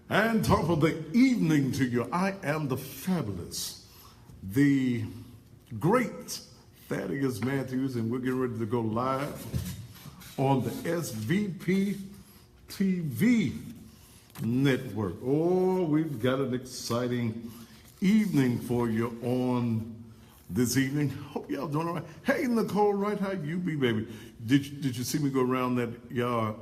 And top of the evening to you. I am the fabulous, the great Thaddeus Matthews, and we're getting ready to go live on the SVP TV network. Oh, we've got an exciting evening for you on this evening. Hope y'all doing all right. Hey, Nicole, right? How you be, baby? Did you see me go around that yard?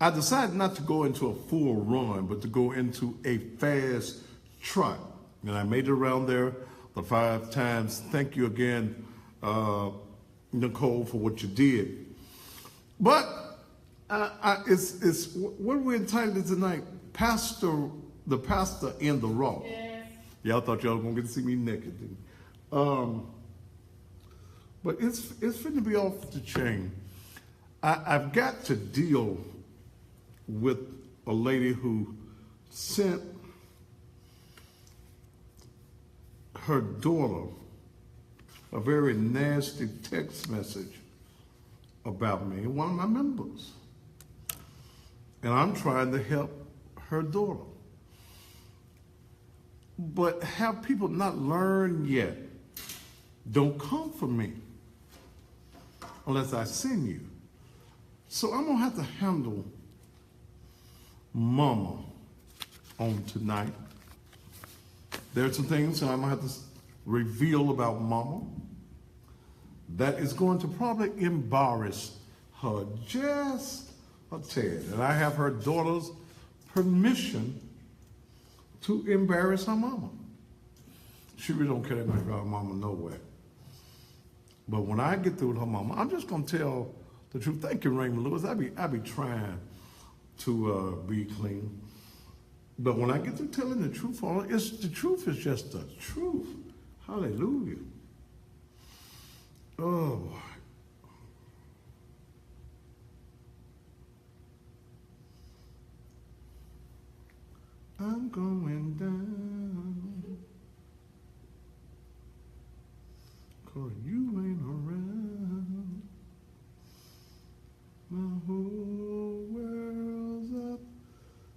I decided not to go into a full run, but to go into a fast trot. And I made it around there the 5 times. Thank you again, Nicole, for what you did. But it's what we're entitled tonight, the pastor in the raw. Yes. Y'all thought y'all were gonna get to see me naked, didn't you? But it's finna be off the chain. I've got to deal with a lady who sent her daughter a very nasty text message about me, one of my members. And I'm trying to help her daughter. But have people not learned yet? Don't come for me unless I send you. So I'm gonna have to handle Mama on tonight. There's some things I'm gonna have to reveal about Mama that is going to probably embarrass her just a tad. And I have her daughter's permission to embarrass her mama. She really don't care that much about her mama nowhere. But when I get through with her mama, I'm just gonna tell the truth. Thank you, Raymond Lewis. I be trying to be clean. But when I get to telling the truth, the truth is just the truth. Hallelujah. Oh, I'm going down, 'cause you ain't around. My whole world's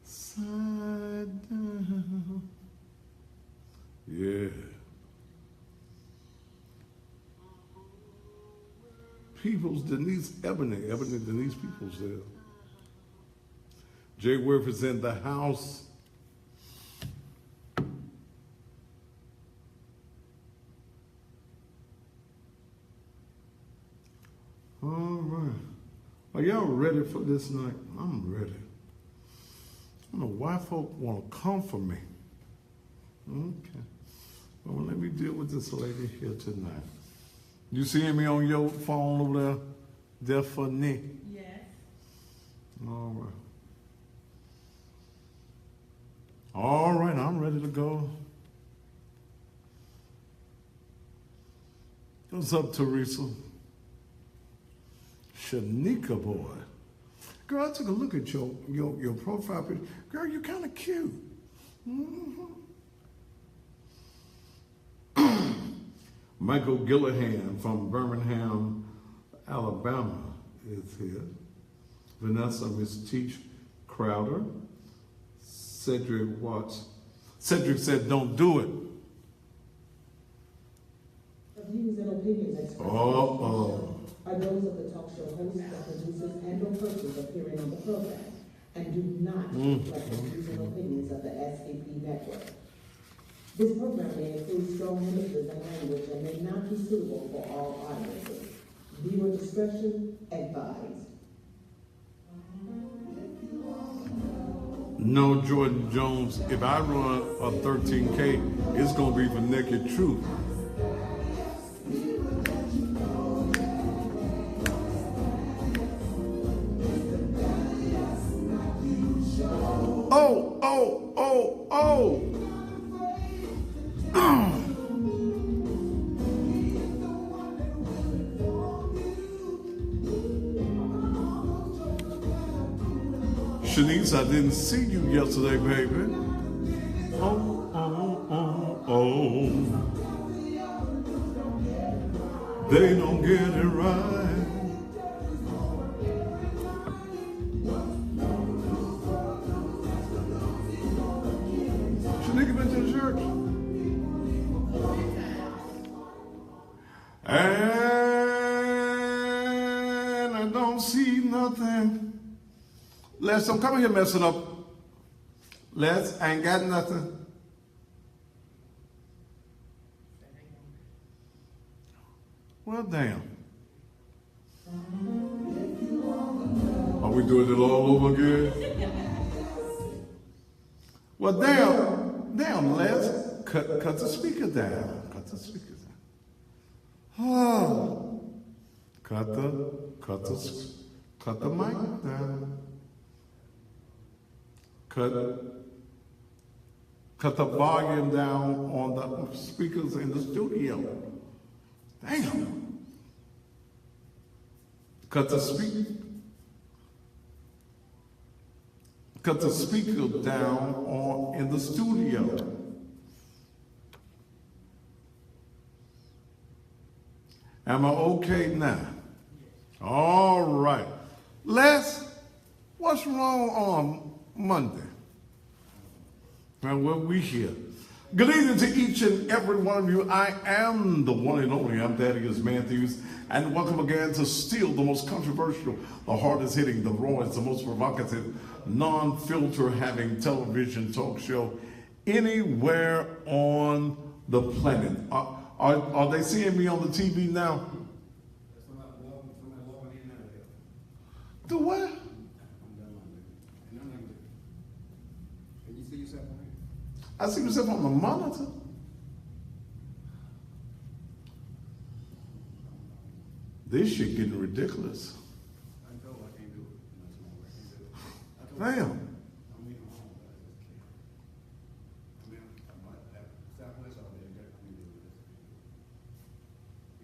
upside down. Yeah. Peoples Denise Ebony Denise Peoples there. Jay Worth is in the house. All right. Are y'all ready for this night? I'm ready. I don't know why folk want to come for me. Okay. Well, let me deal with this lady here tonight. You seeing me on your phone over there, Stephanie? Yes. All right. All right, I'm ready to go. What's up, Teresa? Shanika boy. Girl, I took a look at your profile picture. Girl, you're kind of cute. Mm-hmm. Michael Gillahan from Birmingham, Alabama is here. Vanessa Miss Teach Crowder. Cedric Watts. Cedric said, don't do it. The views and opinions expressed are those of the talk show hosts, the producers, and or persons appearing on the program, and do not reflect the views and opinions of the SVP network. This program may include strong images and language and may not be suitable for all audiences. Viewer discretion advised. No, Jordan Jones, if I run a 13K, it's going to be for Naked Truth. Oh. Shanice, I didn't see you yesterday, baby. Oh. They don't get it right. been to the church? And I don't see nothing. Les, don't come here messing up. Les, I ain't got nothing. Well, damn. Are we doing it all over again? Well, damn, Les, cut the speaker down. Cut the speaker down. Oh, cut the mic down. Cut the volume down on the speakers in the studio. Damn. Cut the speaker down on in the studio. Am I okay now? All right. Les, what's wrong on Monday? Well, we here. Good evening to each and every one of you. I am the one and only. I'm Thaddeus Matthews. And welcome again to still the most controversial, the hardest hitting, the rawest, the most provocative, non-filter having television talk show anywhere on the planet. Are they seeing me on the TV now? Do what? Can you see yourself on here? I see myself on the monitor. This shit getting ridiculous. I told I can't do it. Damn. I'm leaving home, but I just can't. I'm at Southwest all day. I can't do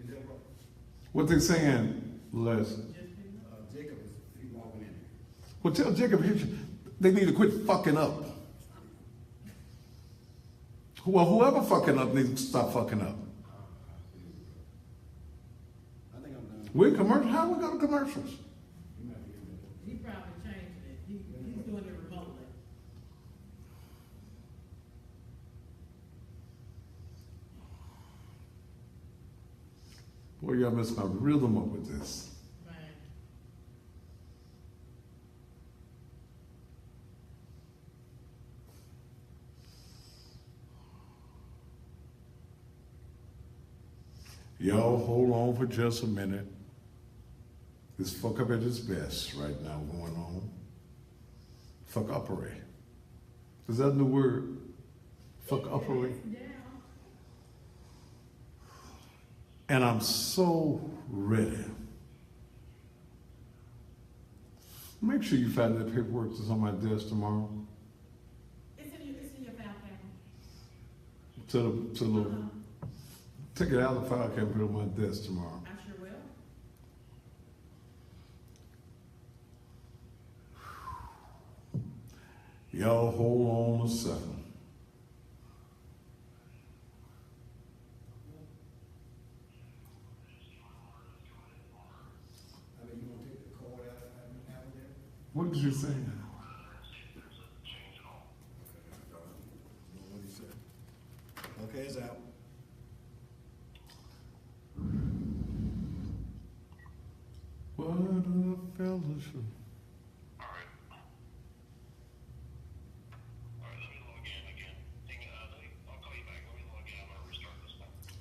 it. Is that right? What they saying, Les? Jacob is walking in. Well, tell Jacob they need to quit fucking up. Well, whoever fucking up needs to stop fucking up. I think I'm done. We're commercial. How we go to commercials? He probably changed it. He's doing it remotely. Boy, y'all messed my rhythm up with this. Right. Y'all hold on for just a minute. This fuck up at its best right now going on. Fuck uppery. Is that a new word? Fuck uppery. Yeah. And I'm so ready. Make sure you find that paperwork that's on my desk tomorrow. It's in your file cabinet. Take it out of the file cabinet, put it on my desk tomorrow. I sure will. Y'all hold on a second. I mean, you want to take the cord out of there? What did you say? What he said. Okay, it's out. What a fellowship.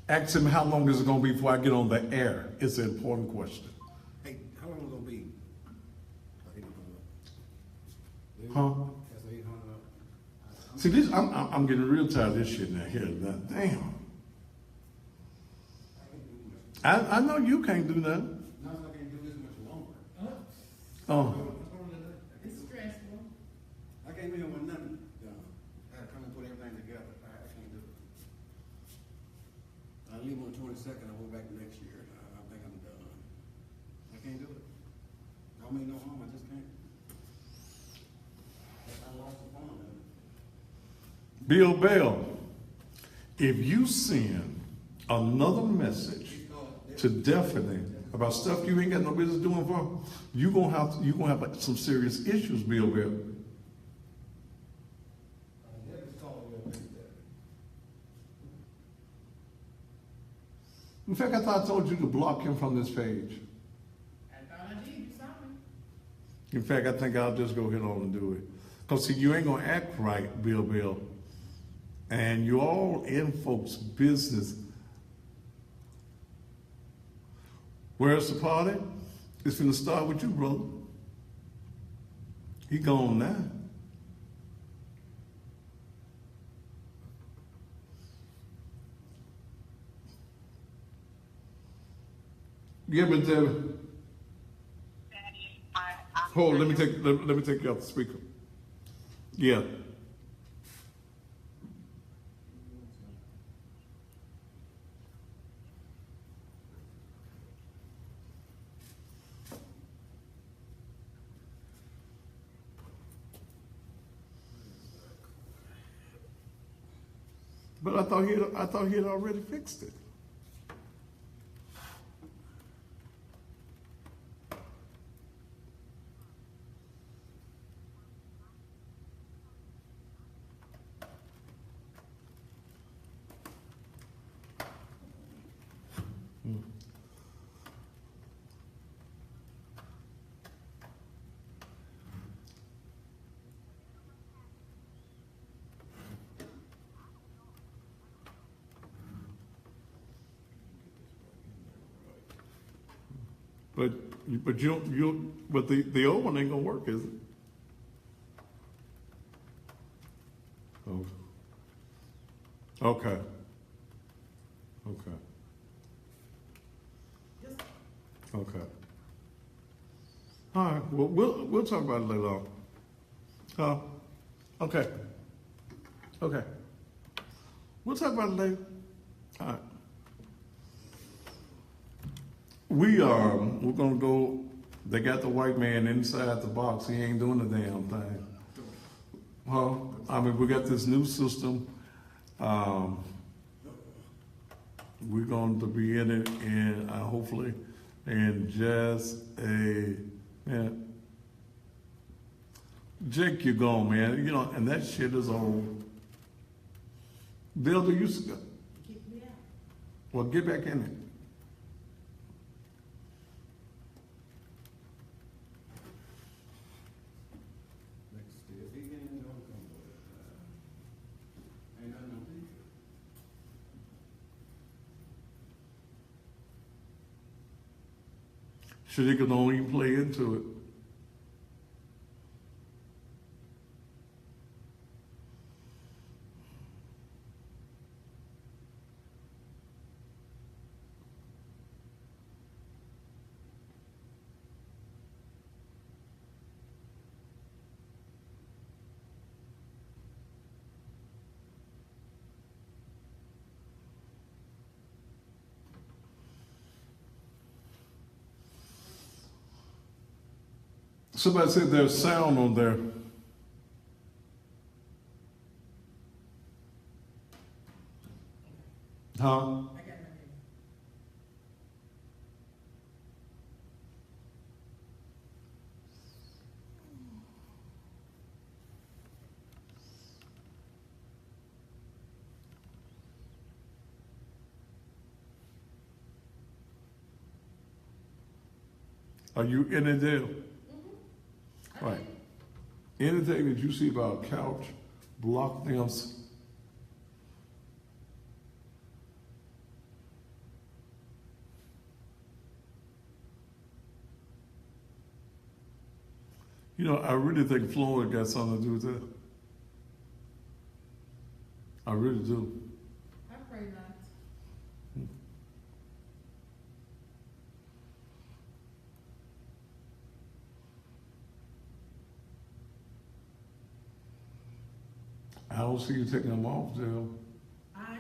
Ask him how long is it going to be before I get on the air. It's an important question. Hey, how long is it going to be? Huh? That's 800 up. See, this I'm getting real tired of this shit now. Here, now, damn. I know you can't do nothing. No, I can't do this much longer. Oh, It's stressful. I can't be here with nothing done. I gotta come and put everything together. I can't do it. I leave on the 22nd, I go back next year. I think I'm done. I can't do it. Don't mean no harm, I just can't. I lost the phone. Bill Bell, if you send another message to Definitely about stuff you ain't got no business doing for, you gonna have some serious issues, Bill Bell. In fact, I thought I told you to block him from this page. I thought I did, you saw me. In fact, I think I'll just go ahead on and do it. Because see, you ain't gonna act right, Bill. And you all in folks' business. Where's the party? It's gonna start with you, brother. He gone now. Yeah, but hold on, let me take you off the speaker. Yeah. But I thought he had already fixed it. But the old one ain't gonna work, is it? Oh. Okay. Just Okay. All right. Well, we'll talk about it later on. Okay. We'll talk about it later. All right. We're gonna go. They got the white man inside the box. He ain't doing the damn thing. I mean, we got this new system. We're going to be in it, and hopefully, in just a minute. Jake, you're gone, man. You know, and that shit is old. Bill, do you? kick me out. Well, get back in it. If he ain't gonna come with it, ain't nothing on me. Shanika don't even play into it. Somebody said there's sound on there. Huh? I got my name. Are you in it there? Right. Anything that you see about a couch, block them. You know, I really think Florida got something to do with that. I really do. I pray not. I don't see you taking them off, Jill. I am.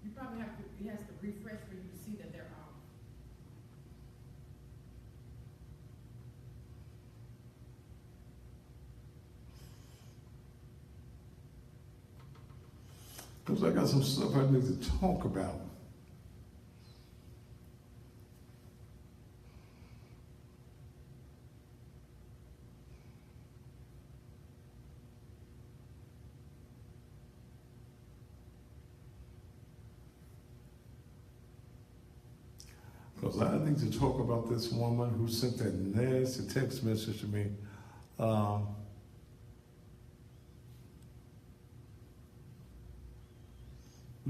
You probably have to, it has to refresh for you to see that they're off. Because I got some stuff I need to talk about. Because I need to talk about this woman who sent that nasty text message to me.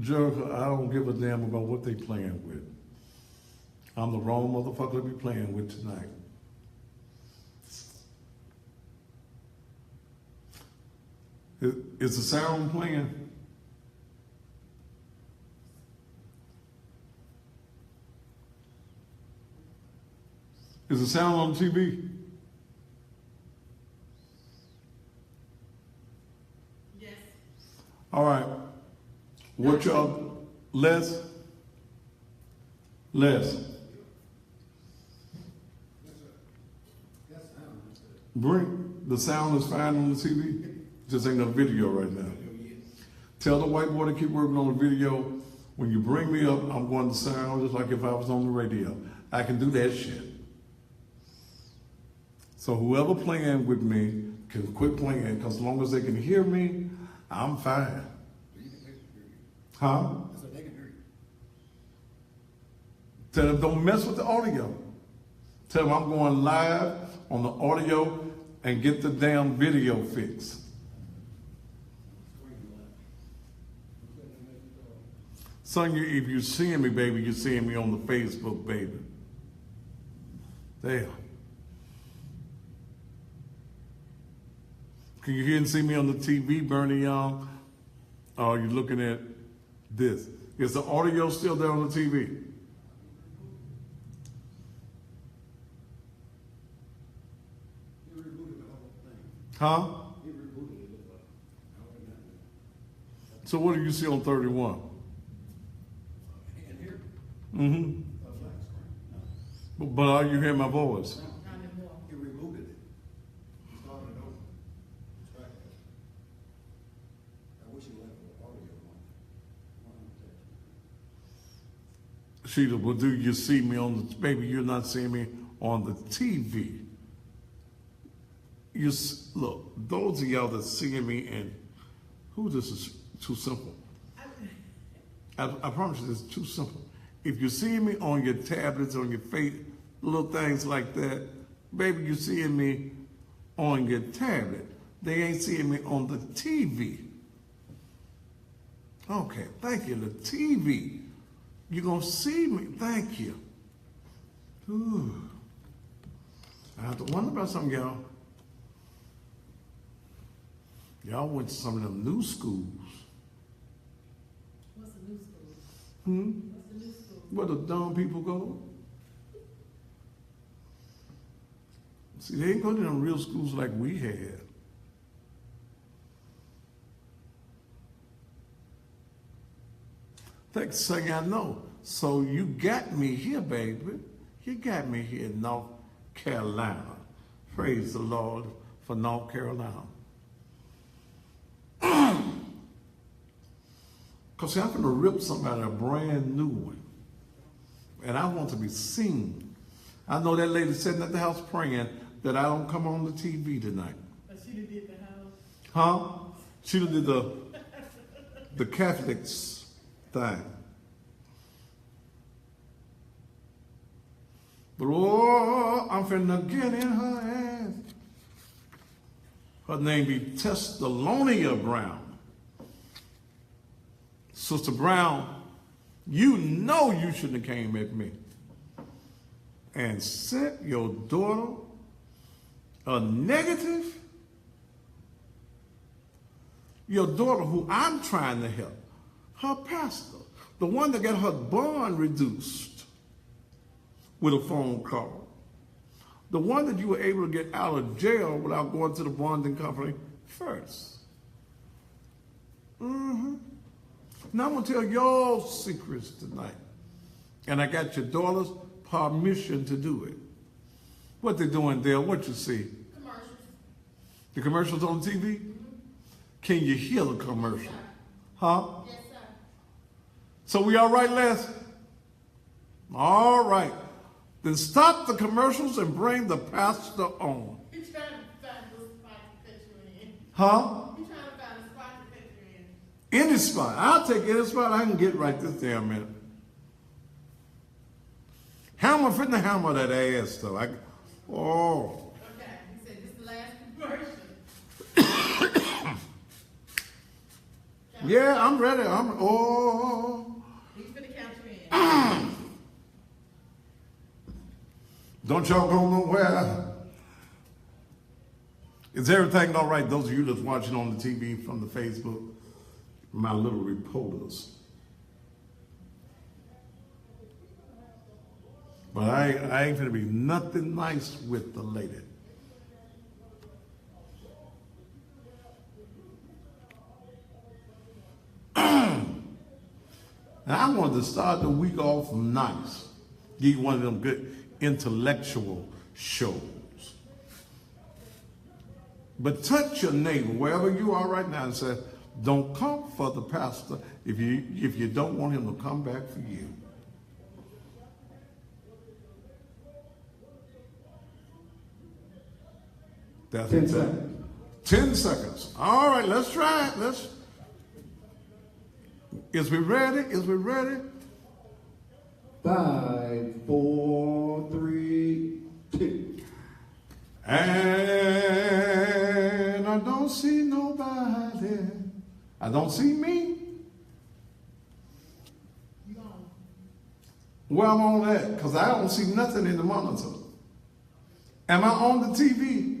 Jericho, I don't give a damn about what they playing with. I'm the wrong motherfucker to be playing with tonight. Is the sound playing? Is the sound on TV? Yes. All right. What y'all, Les? Bring, the sound is fine on the TV. Just ain't no video right now. Tell the white boy to keep working on the video. When you bring me up, I'm going to sound just like if I was on the radio. I can do that shit. So whoever playing with me can quit playing, because as long as they can hear me, I'm fine. Huh? Tell them don't mess with the audio. Tell them I'm going live on the audio and get the damn video fixed. Son, if you're seeing me, baby, you're seeing me on the Facebook, baby. Damn. Can you hear and see me on the TV, Bernie Young? Or are you looking at this? Is the audio still there on the TV? Huh? So what do you see on 31? Mm-hmm. But are you hearing my voice? Not anymore. He rebooted it. He started it over. I wish he left the audio on. Sheila, well, do you see me on the, baby, you're not seeing me on the TV. Look, those of y'all that seeing me and, this is too simple. I promise you this is too simple. If you see me on your tablets, on your face, little things like that, baby, you're seeing me on your tablet. They ain't seeing me on the TV. Okay, thank you, the TV. You're gonna see me, thank you. Ooh. I have to wonder about something, y'all. Y'all went to some of them new schools. What's the new school? Hmm? What's the new school? Where the dumb people go? See, they ain't go to them real schools like we had. Thanks for saying I know. So you got me here, baby. You got me here in North Carolina. Praise the Lord for North Carolina. Because I'm going to rip somebody a brand new one. And I want to be seen. I know that lady sitting at the house praying that I don't come on the TV tonight. But she done did the house. Huh? She done did the Catholics thing. But oh, I'm finna get in her ass. Her name be THESSALONIA Brown. Sister Brown, you know you shouldn't have came at me and sent your daughter a negative. Your daughter, who I'm trying to help, her pastor, the one that got her bond reduced with a phone call, the one that you were able to get out of jail without going to the bonding company first. Mm-hmm. Now I'm going to tell y'all secrets tonight. And I got your daughter's permission to do it. What they doing there? What you see? Commercials. The commercials on TV? Mm-hmm. Can you hear the commercial? Yes, huh? Yes, sir. So we all right, Les? All right. Then stop the commercials and bring the pastor on. He trying to find a spot to fit you in. Huh? He trying to find a spot to fit you in. Any spot. I'll take any spot I can get right this damn minute. Hammer, finna hammer that ass though. Oh. Okay, he said this is the last conversion. Yeah, I'm ready. Oh. He's finna count you in. Don't y'all go nowhere. Is everything all right? Those of you that's watching on the TV from the Facebook, my little reporters. But I ain't gonna be nothing nice with the lady. Now I wanted to start the week off nice. Give you one of them good intellectual shows. But touch your neighbor wherever you are right now and say, don't come for the pastor if you don't want him to come back for you. That's 10 it. seconds. 10 seconds. All right, let's try it. Is we ready? 5, 4, 3, 2. And I don't see nobody. I don't see me. You gone. Well, I'm on that because I don't see nothing in the monitor. Am I on the TV?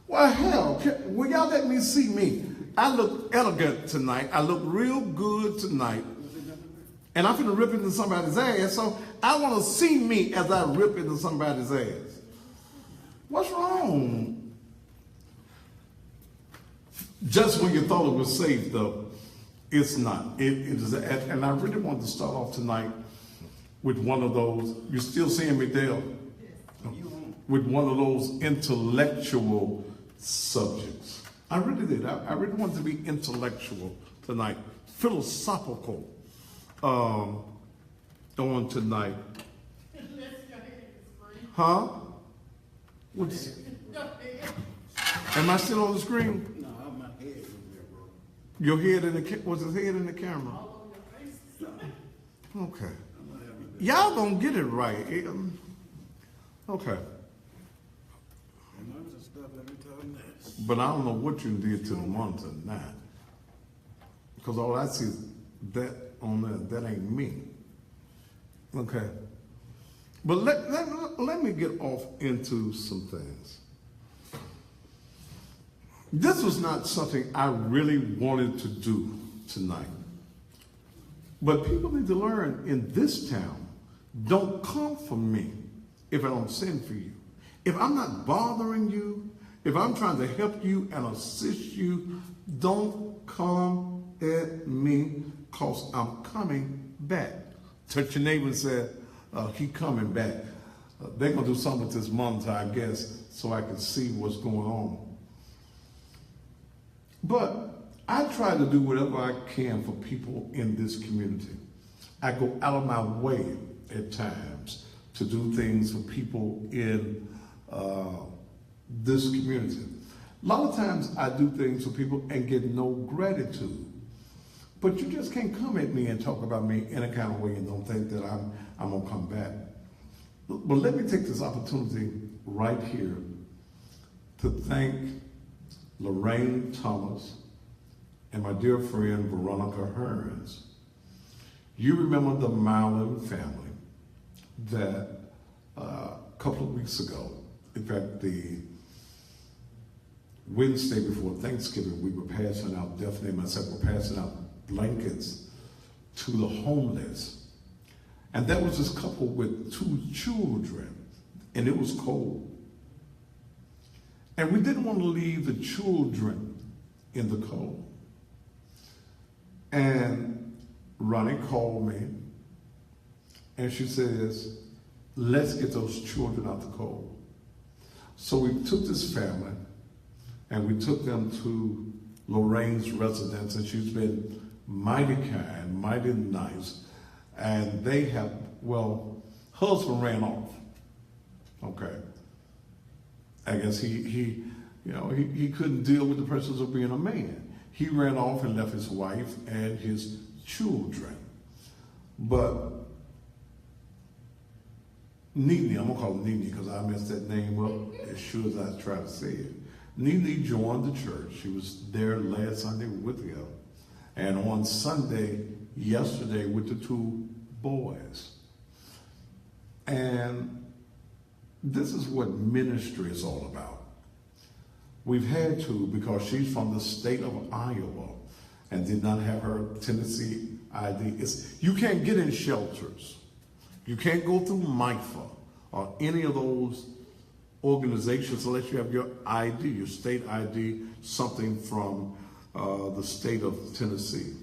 Well, hell, will y'all let me see me? I look elegant tonight. I look real good tonight. And I'm finna rip into somebody's ass, so I want to see me as I rip into somebody's ass. What's wrong? Just when you thought it was safe, though, it's not. It is, and I really want to start off tonight with one of those. You're still seeing me, Dale? With one of those intellectual subjects. I really did. I really wanted to be intellectual tonight, philosophical on tonight. Huh? What's, am I still on the screen? No, my head is there, bro. Your head in the was his head in the camera? Okay. Y'all gonna get it right. Okay. But I don't know what you did to the monitor now. Because all I see is that on there, that ain't me. Okay. But let me get off into some things. This was not something I really wanted to do tonight. But people need to learn in this town, don't come for me if I don't send for you. If I'm not bothering you, if I'm trying to help you and assist you, don't come at me because I'm coming back. Touch your neighbor and say, he coming back. They're going to do something with this monitor, I guess, so I can see what's going on. But I try to do whatever I can for people in this community. I go out of my way at times to do things for people in this community. A lot of times I do things for people and get no gratitude. But you just can't come at me and talk about me in a kind of way and don't think that I'm gonna come back. But let me take this opportunity right here to thank Lorraine Thomas and my dear friend Veronica Hearns. You remember the Mowlin family that a couple of weeks ago, in fact, the Wednesday before Thanksgiving, we were passing out, Daphne and myself were passing out blankets to the homeless. And that was this couple with 2 children, and it was cold. And we didn't want to leave the children in the cold. And Ronnie called me, and she says, let's get those children out the cold. So we took this family, and we took them to Lorraine's residence, and she's been mighty kind, mighty nice. And they have, well, husband ran off. Okay. I guess he couldn't deal with the pressures of being a man. He ran off and left his wife and his children. But Nene, I'm gonna call her Nene because I messed that name up as sure as I try to say it. Nene joined the church. She was there last Sunday with him. And on Sunday, yesterday, with the two boys. And this is what ministry is all about. We've had to, because she's from the state of Iowa and did not have her Tennessee ID. You can't get in shelters. You can't go through MIFA or any of those organizations unless you have your ID, your state ID, something from the state of Tennessee.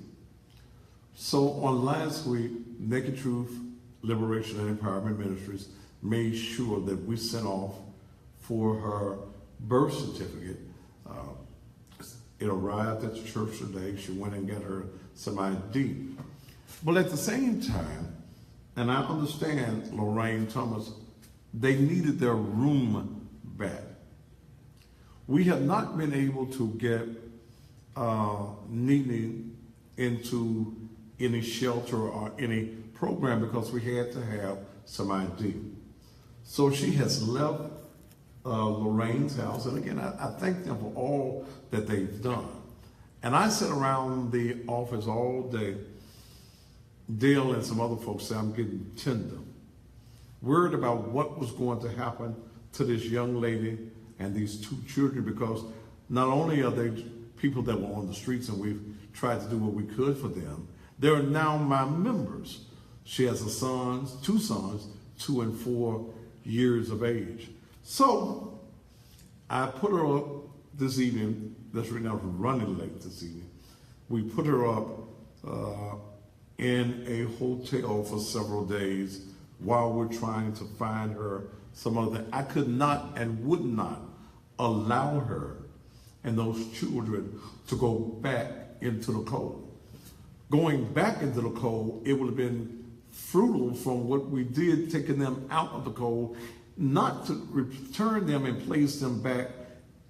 So on last week, Naked Truth, Liberation and Empowerment Ministries made sure that we sent off for her birth certificate. It arrived at the church today. She went and got her some ID. But at the same time, and I understand Lorraine Thomas, they needed their room back. We have not been able to get Nene into any shelter or any program because we had to have some ID. So she has left Lorraine's house, and again, I thank them for all that they've done. And I sat around the office all day. Dale and some other folks say I'm getting tender, worried about what was going to happen to this young lady and these two children, because not only are they people that were on the streets and we've tried to do what we could for them, they're now my members. She has two sons, 2 and 4 years of age. So I put her up this evening. That's right now, we're running late this evening. We put her up in a hotel for several days while we're trying to find her some other thing. I could not and would not allow her and those children to go back into the cold. Going back into the cold, it would have been fruitful from what we did, taking them out of the cold, not to return them and place them back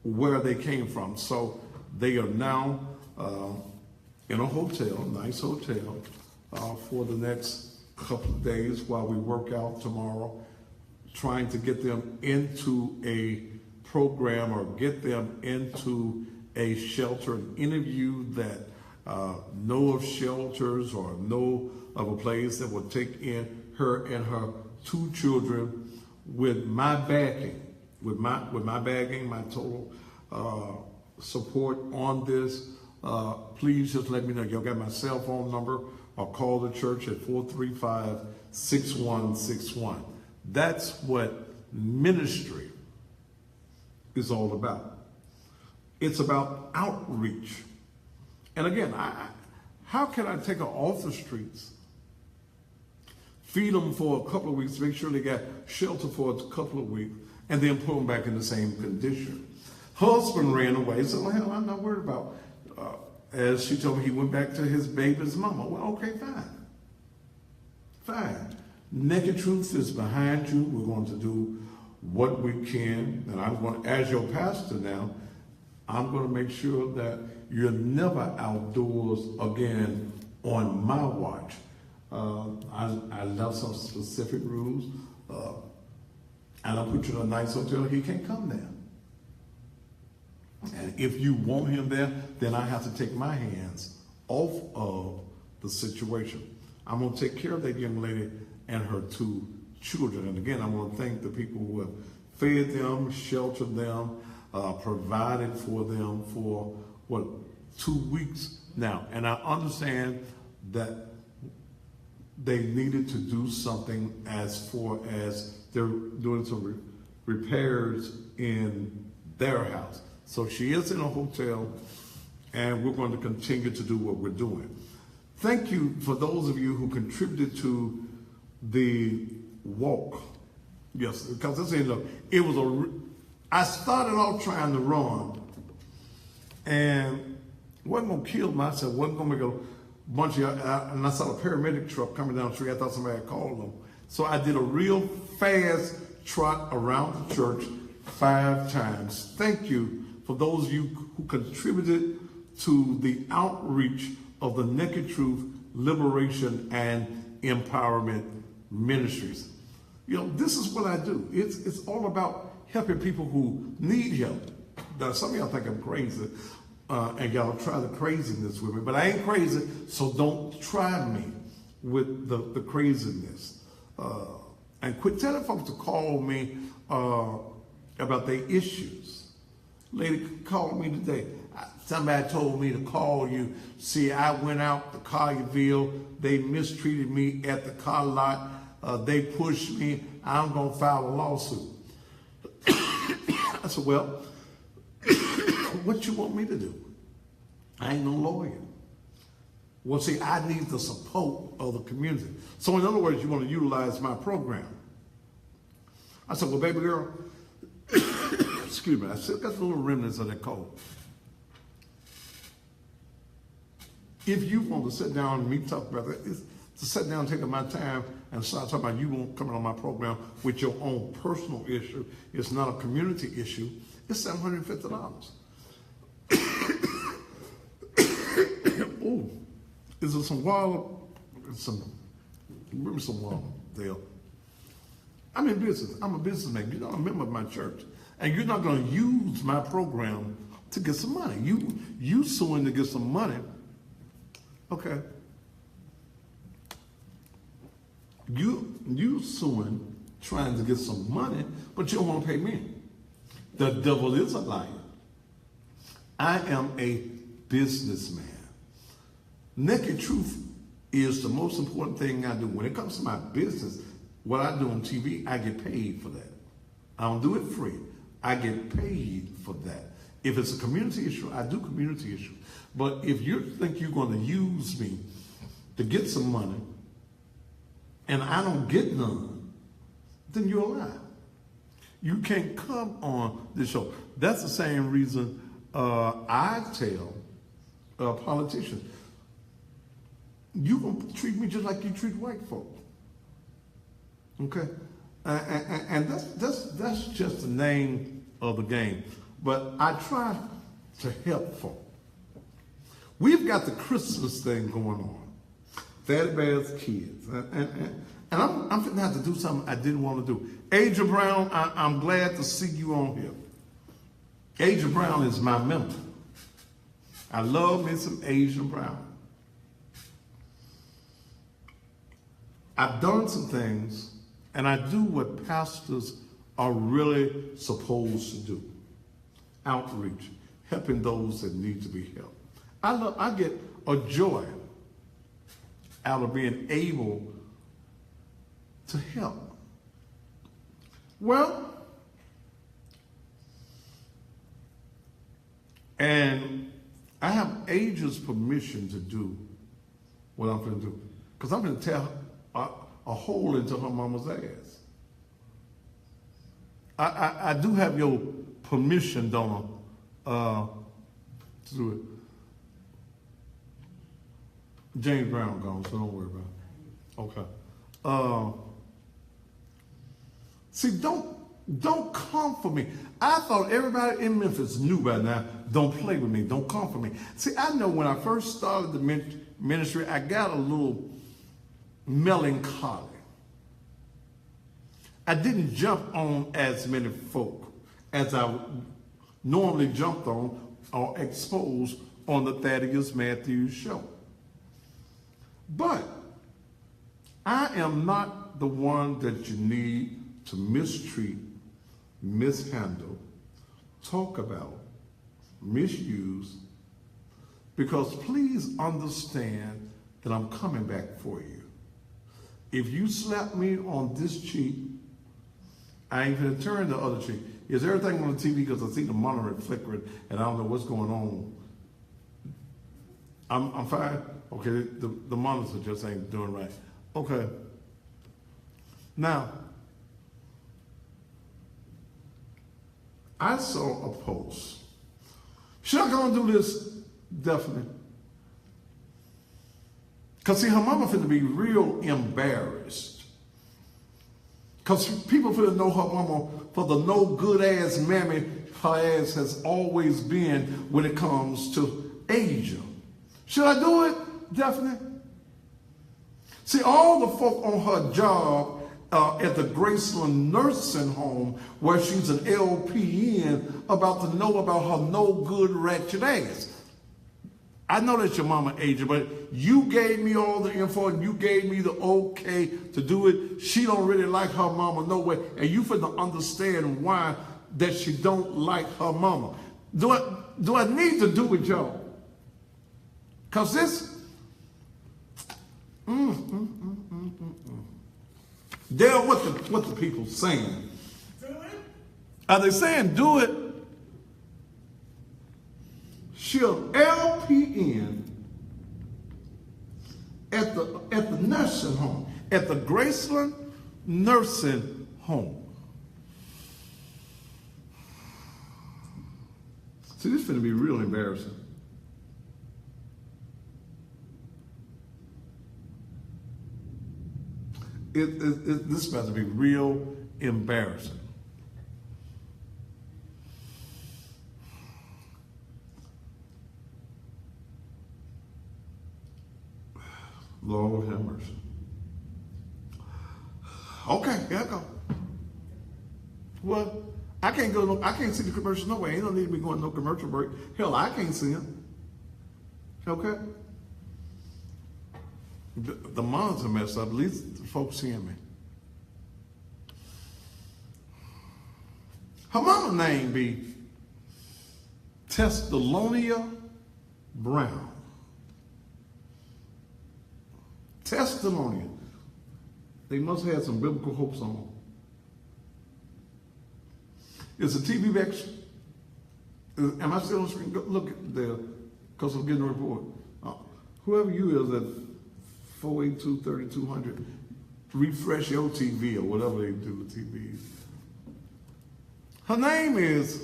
where they came from. So they are now in a hotel, nice hotel, for the next couple of days while we work out tomorrow, trying to get them into a program or get them into a shelter, an interview that know of shelters or know of a place that will take in her and her 2 children with my backing, with my bagging, my total support on this. Please just let me know. Y'all got my cell phone number, or call the church at 435-6161. That's what ministry is all about. It's about outreach. And again, how can I take her off the streets, feed them for a couple of weeks, make sure they got shelter for a couple of weeks, and then put them back in the same condition? Husband ran away, so hell, I'm not worried about. As she told me, he went back to his baby's mama. Well, okay, fine. Naked Truth is behind you. We're going to do what we can, and I'm going, as your pastor now, I'm going to make sure that you're never outdoors again on my watch. I love some specific rules, and I'll put you in a nice hotel. He can't come there. And if you want him there, then I have to take my hands off of the situation. I'm going to take care of that young lady and her 2 children. And again, I want to thank the people who have fed them, sheltered them, provided for them for, 2 weeks now. And I understand that they needed to do something as far as they're doing some repairs in their house. So she is in a hotel, and we're going to continue to do what we're doing. Thank you for those of you who contributed to the walk. Yes, because it was I started off trying to run, and wasn't going to kill myself, wasn't going to make a bunch of, and I saw a paramedic truck coming down the street. I thought somebody had called them. So I did a real fast trot around the church 5 times. Thank you for those of you who contributed to the outreach of the Naked Truth, Liberation, and Empowerment Ministries. You know, this is what I do. It's all about helping people who need help. Now, some of y'all think I'm crazy, and y'all try the craziness with me, but I ain't crazy, so don't try me with the craziness. And quit telling folks to call me about their issues. Lady called me today. Somebody told me to call you. See, I went out to Collierville. They mistreated me at the car lot. They pushed me. I'm going to file a lawsuit. I said, well, what you want me to do? I ain't no lawyer. Well, see, I need the support of the community. So in other words, you want to utilize my program. I said, well, baby girl, excuse me, I still got the little remnants of that cold. If you want to sit down and me talk about it, it's to sit down and take my time and start talking about you won't come on my program with your own personal issue. It's not a community issue. It's $750. Oh, is there some water? Give me some water, Dale. I'm in business. I'm a businessman. You're not a member of my church. And you're not going to use my program to get some money. You suing to get some money. Okay. You suing, trying to get some money, but you don't want to pay me. The devil is a liar. I am a businessman. Naked truth is the most important thing I do. When it comes to my business, what I do on TV, I get paid for that. I don't do it free. I get paid for that. If it's a community issue, I do community issues. But if you think you're going to use me to get some money and I don't get none, then you're a lie. You can't come on this show. That's the same reason I tell politicians, you're going to treat me just like you treat white folk. Okay? And that's just the name of the game. But I try to help folk. We've got the Christmas thing going on. Thaddeus kids. And I'm going to have to do something I didn't want to do. Aja Brown, I'm glad to see you on here. Aja Brown is my member. I love me some Aja Brown. I've done some things, and I do what pastors are really supposed to do. Outreach, helping those that need to be helped. I get a joy out of being able to help. Well, and I have Aja's permission to do what I'm going to do, because I'm going to tear a hole into her mama's ass. I do have your permission, Donna, to do it. James Brown gone, so don't worry about it. Okay. See, don't come for me. I thought everybody in Memphis knew by now, don't play with me, don't come for me. See, I know when I first started the ministry, I got a little melancholy. I didn't jump on as many folk as I normally jumped on or exposed on the Thaddeus Matthews show. But I am not the one that you need to mistreat, mishandle, talk about, misuse, because please understand that I'm coming back for you. If you slap me on this cheek, I ain't gonna turn the other cheek. Is everything on the TV? Because I see the monitor flickering and I don't know what's going on. I'm fine. Okay, the monitor just ain't doing right. Okay. Now, I saw a post. Should I go and do this? Definitely. Because see, her mama finna be real embarrassed. Because people finna know her mama for the no good ass mammy her ass has always been when it comes to Asia. Should I do it? Definitely. See, all the folk on her job at the Graceland Nursing Home where she's an LPN about to know about her no good ratchet ass. I know that's your mama, Aja, but you gave me all the info and you gave me the okay to do it. She don't really like her mama no way, and you finna understand why that she don't like her mama. Do I need to do it, y'all? Cause this, they're what the people saying. Do it. Are they saying do it? She'll LPN at the nursing home, at the Graceland Nursing Home. See, this is going to be real embarrassing. This is about to be real embarrassing. Lord have mercy. Okay, here I go. Well, I can't see the commercial no way. Ain't no need to be going no commercial break. Hell, I can't see them. Okay? The monitor messed up. At least the folks seeing me. Her mama name be THESSALONIA Brown. Thessalonian. They must have some biblical hopes on them. It's a TV back. Am I still on the screen? Look at there, because I'm getting a report. Whoever you is at 482-3200, refresh your TV or whatever they do with TVs. Her name is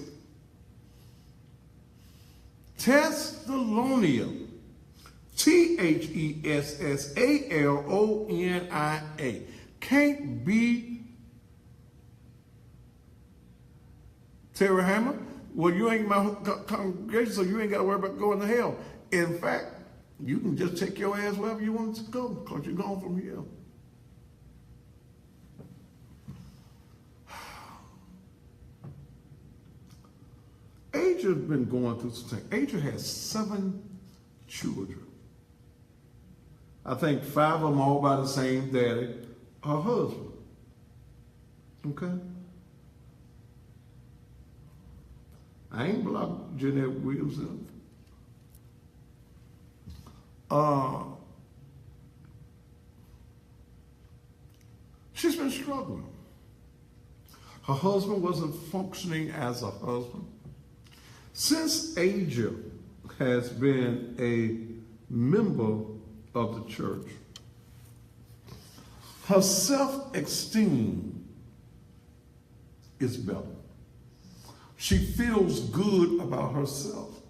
Thessalonia. THESSALONIA. Can't be Terry Hammer. Well, you ain't my congregation, so you ain't got to worry about going to hell. In fact, you can just take your ass wherever you want to go, because you're gone from here. Aja's been going through some things. Aja has 7 children. I think 5 of them all by the same daddy, her husband. Okay? I ain't blocked Jeanette Williamson. She's been struggling. Her husband wasn't functioning as a husband. Since Aja has been a member of the church, her self-esteem is better. She feels good about herself.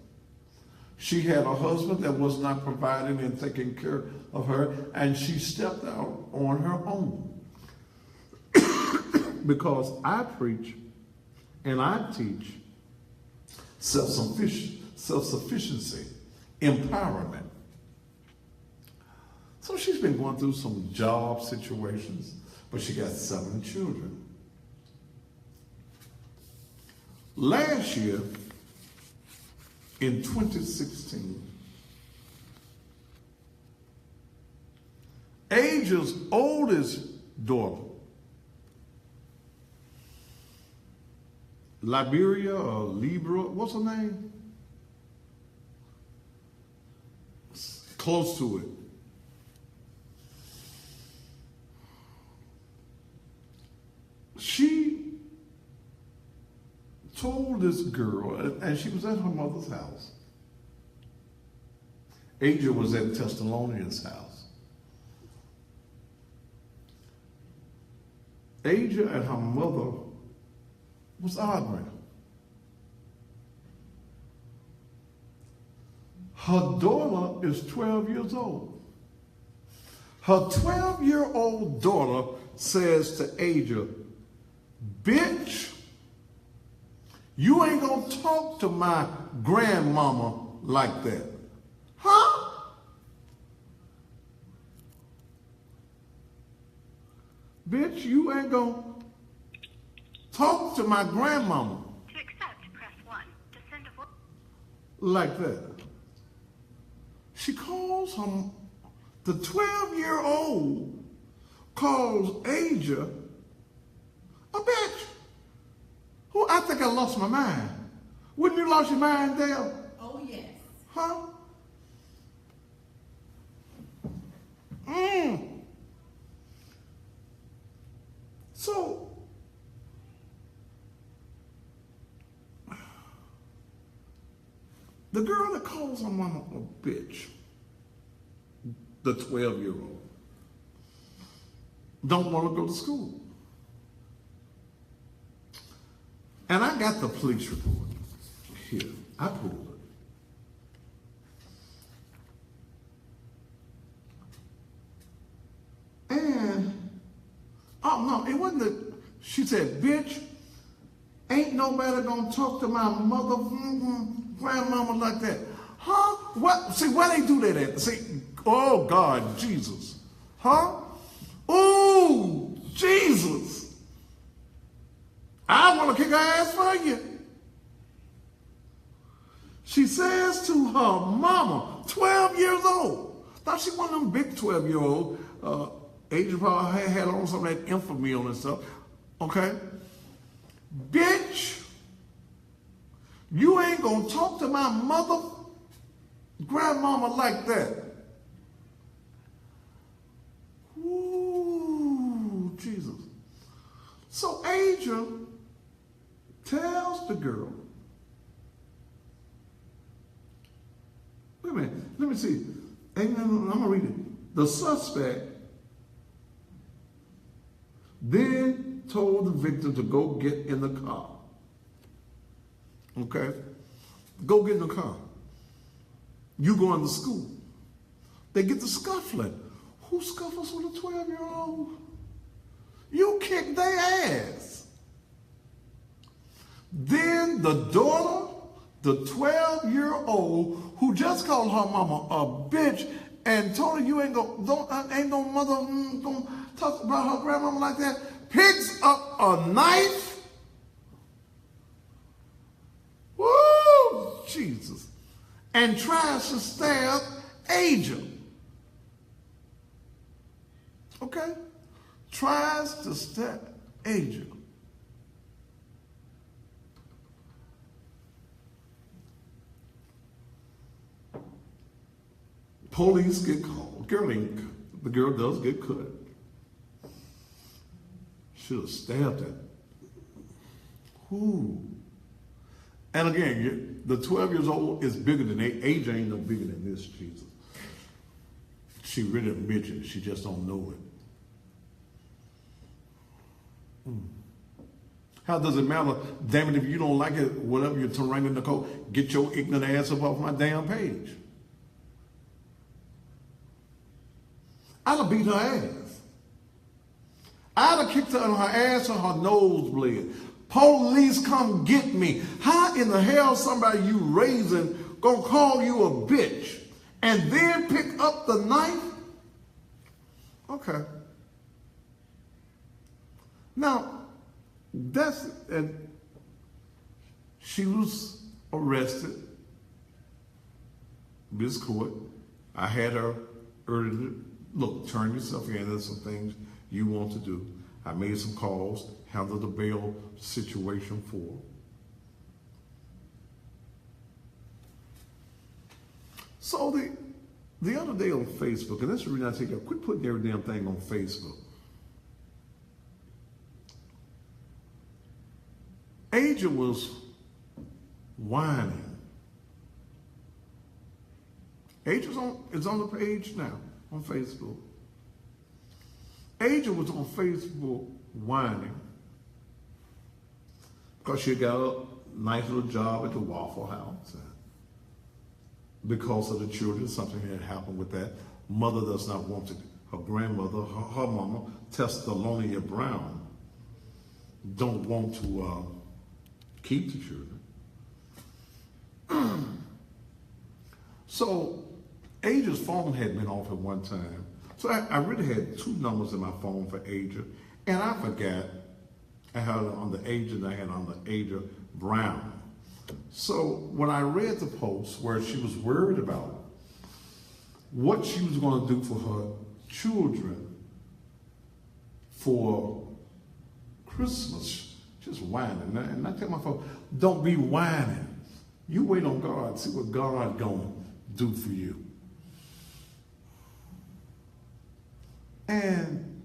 She had a husband that was not providing and taking care of her, and she stepped out on her own. Because I preach and I teach self-sufficiency, empowerment. So she's been going through some job situations, but she got 7 children. Last year, in 2016, Aja's oldest daughter, Liberia or Libra, what's her name? Close to it. She told this girl, and she was at her mother's house. Aja was at Thessalonia's house. Aja and her mother was arguing. Her daughter is 12 years old. Her 12-year-old daughter says to Aja, "Bitch, you ain't gonna talk to my grandmama like that." Huh? bitch, you ain't gonna talk to my grandmama To accept, press 1. To send a voice. like that. She calls him, the 12-year-old calls Asia a bitch. Who, I think I lost my mind. Wouldn't you lost your mind, Dale? Oh, yes. Huh? So, the girl that calls her mama a bitch, the 12-year-old, don't want to go to school. And I got the police report here. I pulled it. And, oh no, it wasn't that. She said, bitch, ain't nobody gonna talk to my mother, grandmama like that. Huh? What? See, why they do that at? See, oh God, Jesus. Huh? Ooh, Jesus. I want to kick her ass for you. She says to her mama, 12 years old. Thought she one of them big 12-year-old. Asia probably had on some of that infamy on and stuff. Okay? Bitch, you ain't gonna talk to my mother, grandmama like that. Ooh, Jesus. So Asia tells the girl, wait a minute, let me see. I'm gonna read it. The suspect then told the victim to go get in the car. Okay? Go get in the car. You going to school. They get to scuffling. Who scuffles with a 12-year-old? You kick their ass. Then the daughter, the 12-year-old, who just called her mama a bitch and told her you ain't no mother gonna talk about her grandmama like that, picks up a knife. Woo, Jesus. And tries to stab Asia. Okay? Tries to stab Asia. Police get called. The girl does get cut. Should have stabbed her. Ooh. And again, the 12 years old is bigger than age ain't no bigger than this, Jesus. She really a midget. She just don't know it. How does it matter? Damn it, if you don't like it, whatever you're writing in the code, get your ignorant ass up off my damn page. I'd have beat her ass. I'd have kicked her in her ass or her nose bled. Police come get me. How in the hell somebody you raising gonna call you a bitch and then pick up the knife? Okay. Now, she was arrested. This court, I had her earlier. Look, turn yourself in. There's some things you want to do. I made some calls, handled the bail situation for her. So the other day on Facebook, and that's the reason I take quit putting every damn thing on Facebook. Asia was whining. Asia's on the page now. On Facebook. Asia was on Facebook whining because she got a nice little job at the Waffle House. Because of the children, something had happened with that. Mother does not want to, her grandmother, her mama, THESSALONIA BROWN, don't want to keep the children. So Asia's phone had been off at one time. So I really had two numbers in my phone for Asia. And I forgot I had it on the agent, I had on the Ada Brown. So when I read the post where she was worried about what she was going to do for her children for Christmas, just whining. And I tell my folks, don't be whining. You wait on God, see what God's going to do for you. And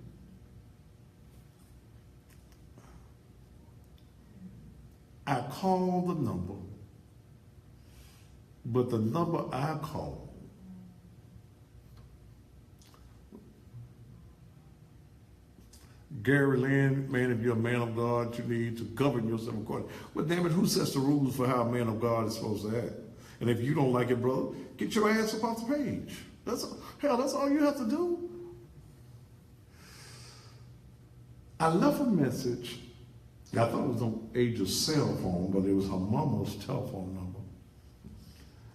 I called the number, but the number I called Gary Lynn, man, if you're a man of God, you need to govern yourself according. Well, damn it, who sets the rules for how a man of God is supposed to act? And if you don't like it, brother, get your ass up off the page. That's all you have to do. I left a message. I thought it was on Angel's cell phone, but it was her mama's telephone number.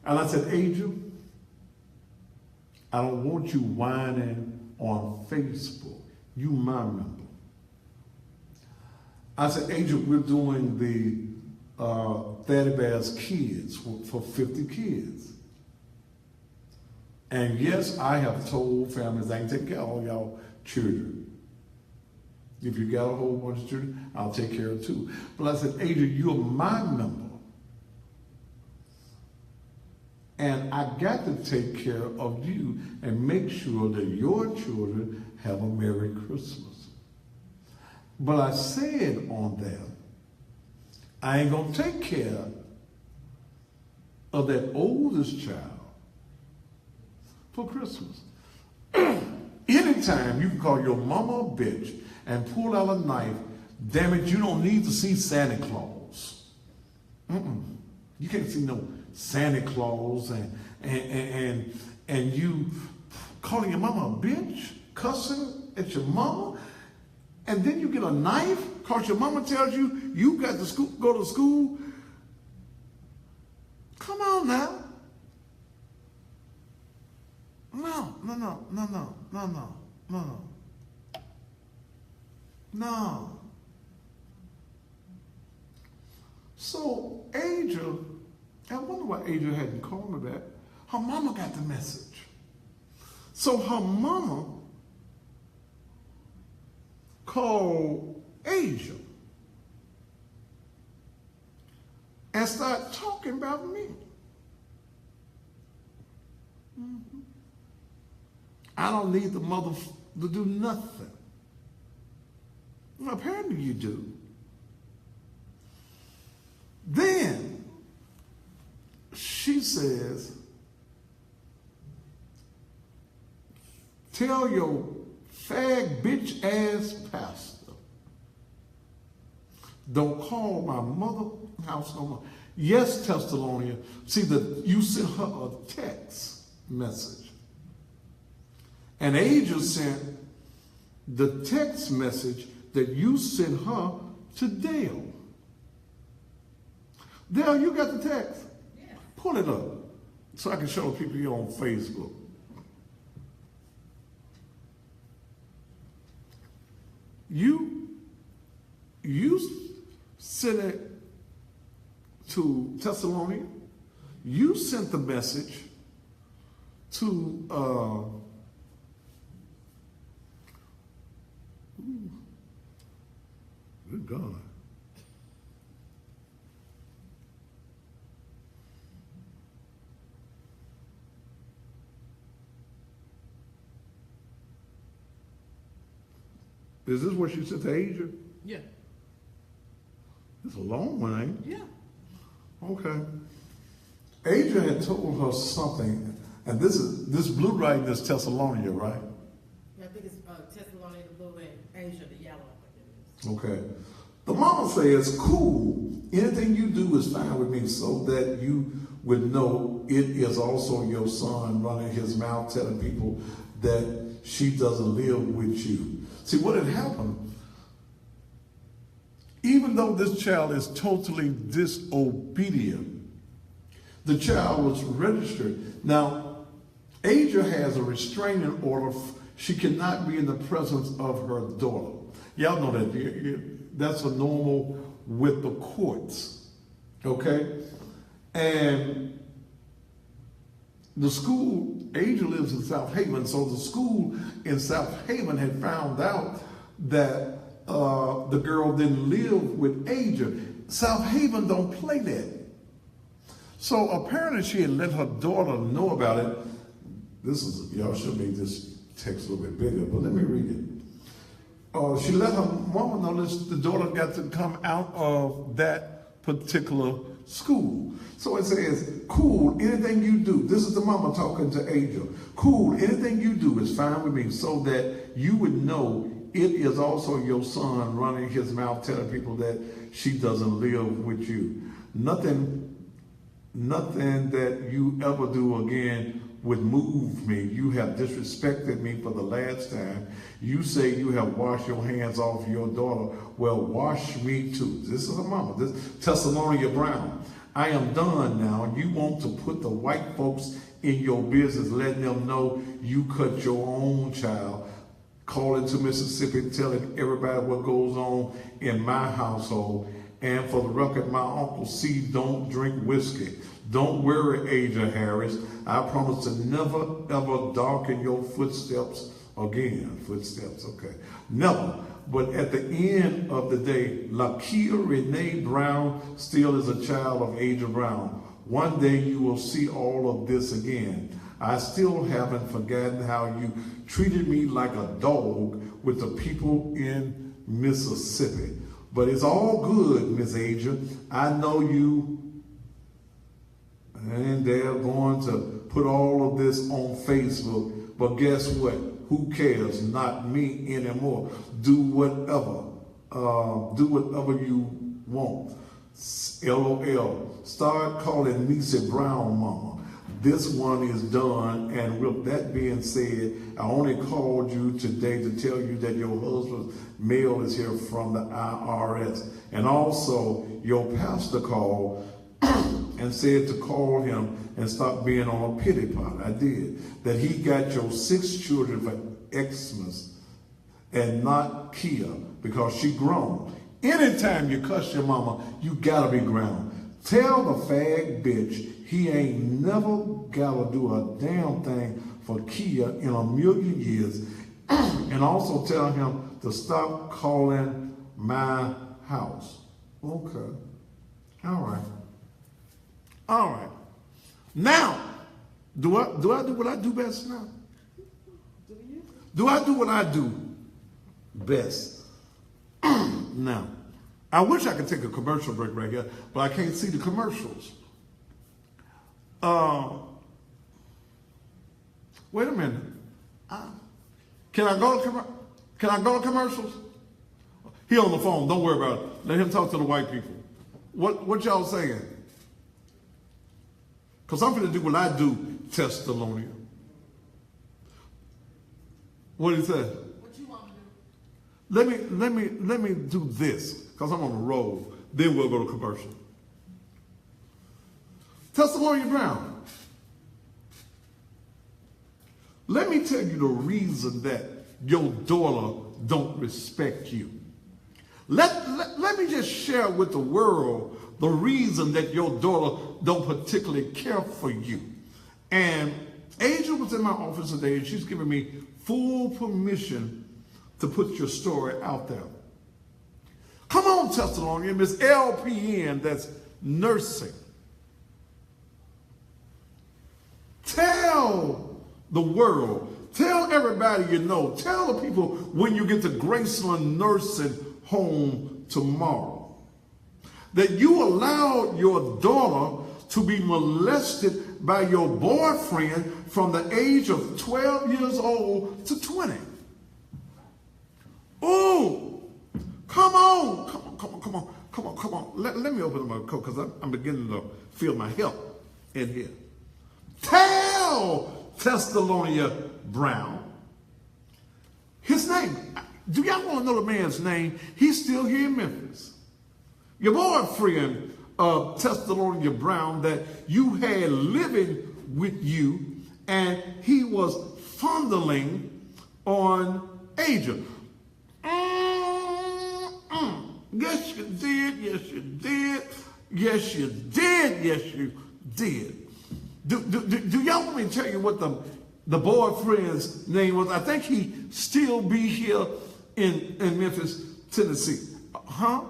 And I said, Angel, I don't want you whining on Facebook. You my member. I said, Angel, we're doing the Thaddeus Matthews kids for 50 kids. And yes, I have told families I can take care of all y'all children. If you got a whole bunch of children, I'll take care of two. But I said, Angel, you're my member. And I got to take care of you and make sure that your children have a Merry Christmas. But I said on that, I ain't gonna take care of that oldest child for Christmas. Anytime you can call your mama a bitch and pull out a knife, damn it, you don't need to see Santa Claus. You can't see no Santa Claus and you calling your mama a bitch, cussing at your mama, and then you get a knife because your mama tells you you got to go to school. Come on now. No. So Angel, I wonder why Angel hadn't called me back. Her mama got the message. So her mama called Angel and started talking about me. I don't need the mother to do nothing. Well, apparently you do. Then she says, tell your fag bitch ass pastor, don't call my mother house no more. Yes, Thessalonian. See, you sent her a text message. And Angel sent the text message that you sent her to Dale. Dale, you got the text? Yeah. Pull it up so I can show people you on Facebook. You sent it to Thessalonia. You sent the message to good God. Is this what she said to Asia? Yeah. It's a long one, ain't it? Yeah. Okay. Asia had told her something, and this blue writing is Thessalonia, right? I think it's Thessalonia, the blue, and Asia, the yellow. I think it is. Okay. The mama says, cool, anything you do is fine with me, so that you would know it is also your son running his mouth telling people that she doesn't live with you. See, what had happened, even though this child is totally disobedient, the child was registered. Now, Asia has a restraining order. She cannot be in the presence of her daughter. Y'all know that. That's a normal with the courts. Okay? And the school, Asia lives in South Haven, so the school in South Haven had found out that the girl didn't live with Asia. South Haven don't play that. So apparently she had let her daughter know about it. Y'all should make this text a little bit bigger, but let me read it. She let her mama know that the daughter got to come out of that particular school. So it says, cool, anything you do, this is the mama talking to Angel. Cool, anything you do is fine with me, so that you would know it is also your son running his mouth telling people that she doesn't live with you. Nothing that you ever do again would move me. You have disrespected me for the last time. You say you have washed your hands off your daughter. Well, wash me too. This is a mama. This Thessalonia Brown. I am done now. You want to put the white folks in your business, letting them know you cut your own child, calling to Mississippi, telling everybody what goes on in my household. And for the record, my Uncle C don't drink whiskey. Don't worry, Asia Harris. I promise to never, ever darken your footsteps again. Footsteps, okay. Never. But at the end of the day, Lakia Renee Brown still is a child of Asia Brown. One day you will see all of this again. I still haven't forgotten how you treated me like a dog with the people in Mississippi. But it's all good, Miss Asia. I know you, and they're going to put all of this on Facebook. But guess what? Who cares? Not me anymore. Do whatever you want. LOL. Start calling Nisa Brown mama. This one is done, and with that being said, I only called you today to tell you that your husband's mail is here from the IRS. And also, your pastor called and said to call him and stop being on a pity pot. I did. That he got your 6 children for Xmas and not Kia, because she grown. Anytime you cuss your mama, you gotta be ground. Tell the fag bitch he ain't never gotta do a damn thing for Kia in a million years. And also tell him to stop calling my house. Okay. All right. All right. Now, do I do what I do best now? Do I do what I do best? Now, I wish I could take a commercial break right here, but I can't see the commercials. Wait a minute. Can I go to commercials? He on the phone. Don't worry about it. Let him talk to the white people. What y'all saying? Because I'm going to do what I do, Thessalonia. What did he say? What you want to do? Let me do this, because I'm on the roll. Then we'll go to commercial. Thessalonia Brown. Let me tell you the reason that your daughter don't respect you. Let me just share with the world the reason that your daughter don't particularly care for you. And Angel was in my office today, and she's giving me full permission to put your story out there. Come on, Thessalonia, Miss LPN that's nursing. Tell the world, tell everybody you know, tell the people when you get to Graceland Nursing Home tomorrow that you allowed your daughter to be molested by your boyfriend from the age of 12 years old to 20. Oh, come on. Let me open my coat, because I'm beginning to feel my help in here. Tell Thessalonia Brown his name. Do y'all want to know the man's name? He's still here in Memphis. Your boyfriend, Thessalonia Brown, that you had living with you, and he was fondling on Asia. Yes, you did. Yes, you did. Yes, you did. Yes, you did. Do y'all want me to tell you what the boyfriend's name was? I think he still be here in Memphis, Tennessee. Huh?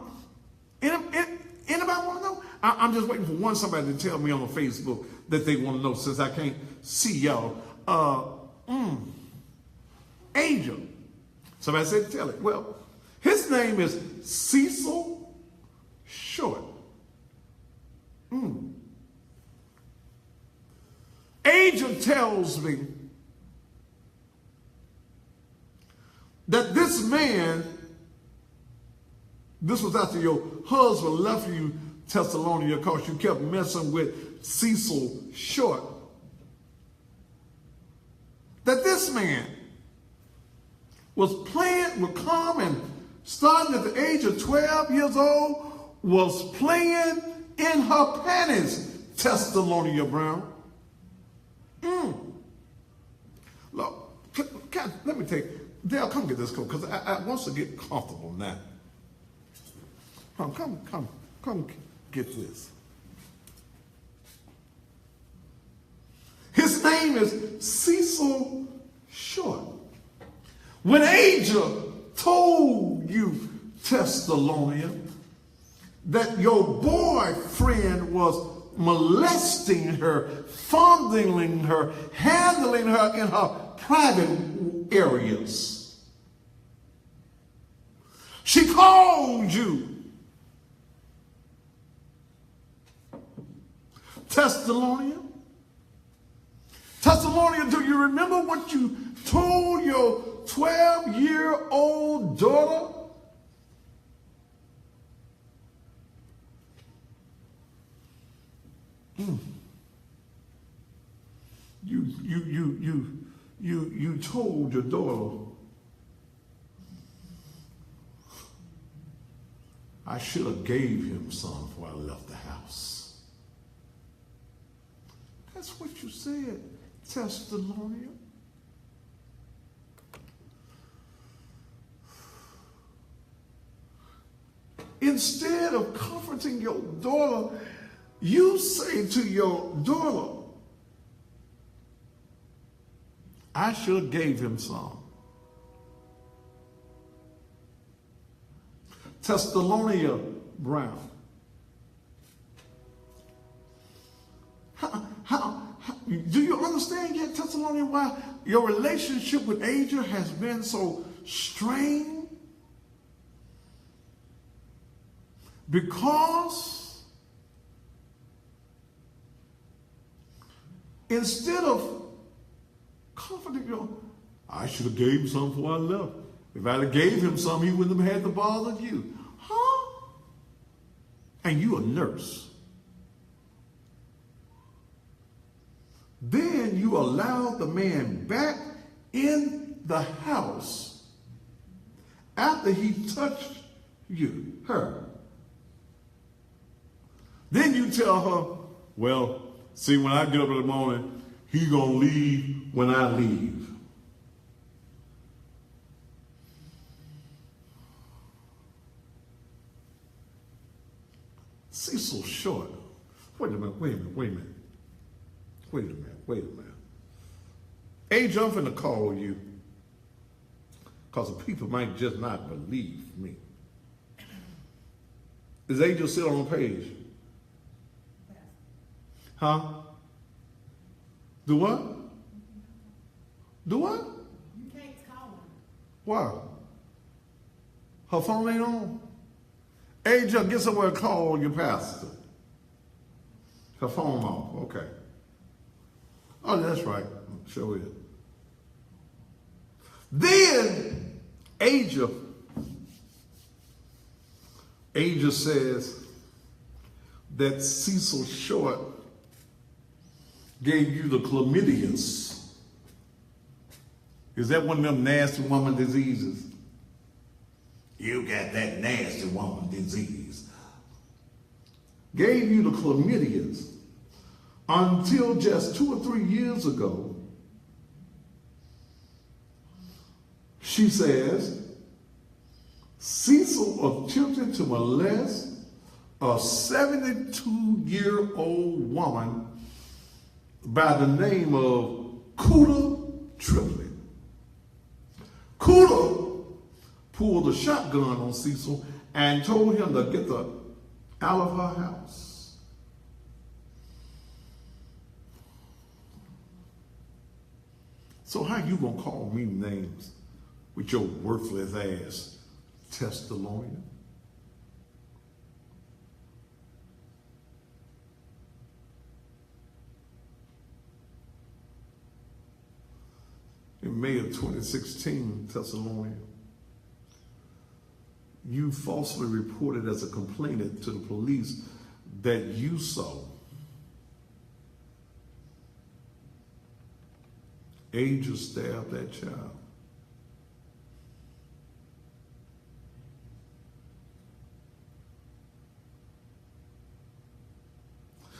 Anybody want to know? I'm just waiting for somebody to tell me on Facebook that they want to know, since I can't see y'all. Angel. Somebody said tell it. Well, his name is Cecil Short. Angel tells me that this man, this was after your husband left you, Thessalonia, because you kept messing with Cecil Short, that this man was come and starting at the age of 12 years old, was playing in her panties, Thessalonia Brown. Look, let me take, Dale, come get this coat, because I want to get comfortable now. Come get this. His name is Cecil Short. When Angel told you, Thessalonia, that your boyfriend was molesting her, fondling her, handling her in her private areas, she called you, Thessalonia. Thessalonia, do you remember what you told your 12-year-old daughter? You told your daughter, I should have gave him some before I left the house. That's what you said, Thessalonia. Instead of comforting your daughter, you say to your daughter, I should have gave him some. Thessalonia Brown. Do you understand yet, Thessalonia, why your relationship with Angel has been so strained? Because instead of comforting you, I should have gave him some before I left. If I'd have gave him some, he wouldn't have had to bother you. Huh? And you a nurse. Then you allowed the man back in the house after he touched her. Then you tell her, well, see, when I get up in the morning, he gonna leave when I leave. Cecil Short. Wait a minute. Angel, I'm finna call you because the people might just not believe me. Is Angel still on the page? Huh? Do what? Do what? You can't call her. Why? Her phone ain't on? Angel, get somewhere and call your pastor. Her phone off. Okay. Oh, that's right. Sure is. Then Angel says that Cecil Short gave you the chlamydias. Is that one of them nasty woman diseases? You got that nasty woman disease. Gave you the chlamydias until just 2 or 3 years ago. She says Cecil attempted to molest a 72-year-old woman by the name of Kuda Triplett. Kuda pulled a shotgun on Cecil and told him to get out of her house. So how you gonna call me names with your worthless ass, Thessalonian? In May of 2016, Thessalonian, you falsely reported as a complainant to the police that you saw Asia stab that child.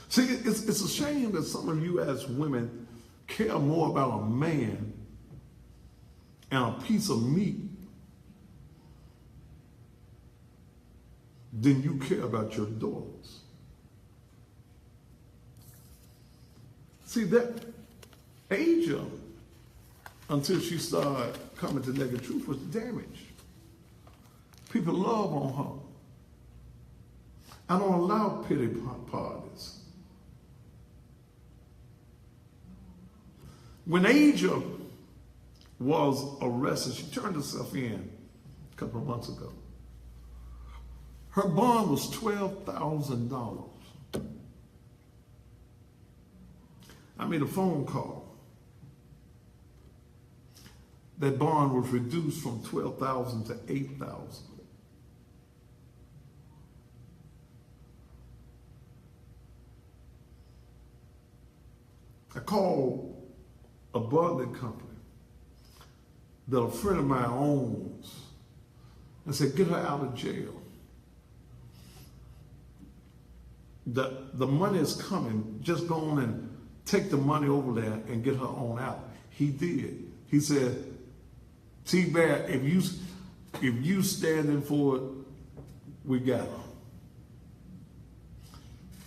See, it's a shame that some of you as women care more about a man and a piece of meat than you care about your daughters. See, that Asia, until she started coming to naked truth, was damaged. People love on her. I don't allow pity parties. When Asia was arrested, she turned herself in a couple of months ago. Her bond was $12,000. I made a phone call. That bond was reduced from $12,000 to $8,000. I called a bottling company that a friend of mine owns and said, get her out of jail. The money is coming. Just go on and take the money over there and get her on out. He did. He said, T-Bear, if you standing for it, we got her.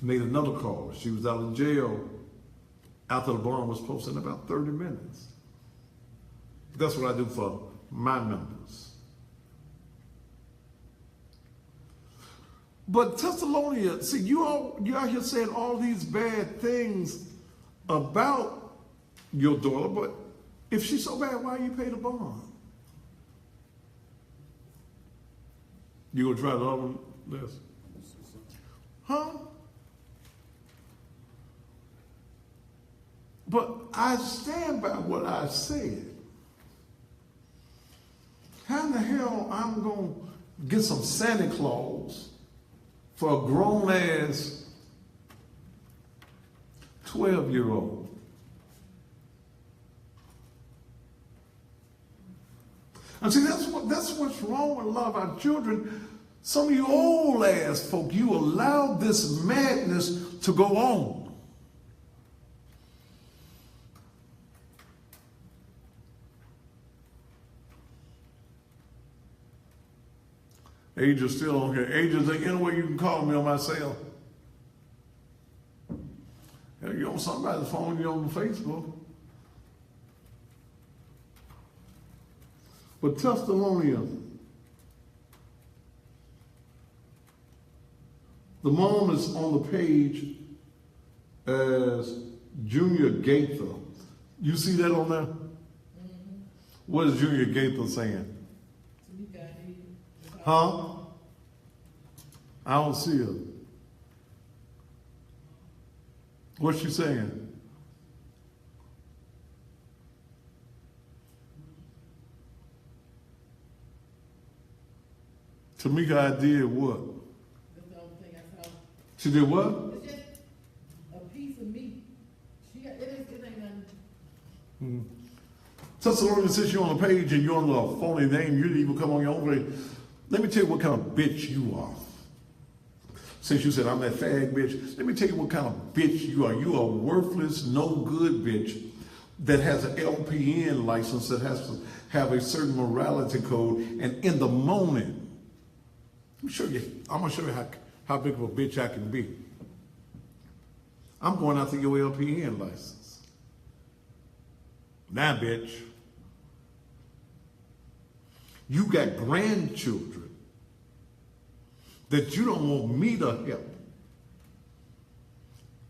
Made another call. She was out of jail after the bond was posted in about 30 minutes. That's what I do for my members. But Thessalonia, see, you out here saying all these bad things about your daughter, but if she's so bad, why you pay the bond? You gonna try the other list? Huh? But I stand by what I said. How in the hell I'm gonna get some Santa Claus for a grown-ass 12-year-old? And see, that's what's wrong with a lot of our children. Some of you old-ass folk, you allow this madness to go on. Age is still on here. Age is any way you can call me on my cell. You're on somebody's phone, you're on Facebook. But Thessalonia, the mom is on the page as Junior Gaither. You see that on there? Mm-hmm. What is Junior Gaither saying? Huh? I don't see her. What's she saying? Tamika, I did what? That's the only thing I saw. She did what? It's just a piece of meat. It ain't nothing. Mm-hmm. Thessalonia, since you're on the page and you're on a phony name, you didn't even come on your own way. Let me tell you what kind of bitch you are. Since you said I'm that fag bitch, let me tell you what kind of bitch you are. You are a worthless, no good bitch that has an LPN license that has to have a certain morality code. And in the moment I'm gonna show you how big of a bitch I can be. I'm going after your LPN license. Now, bitch, you got grandchildren that you don't want me to help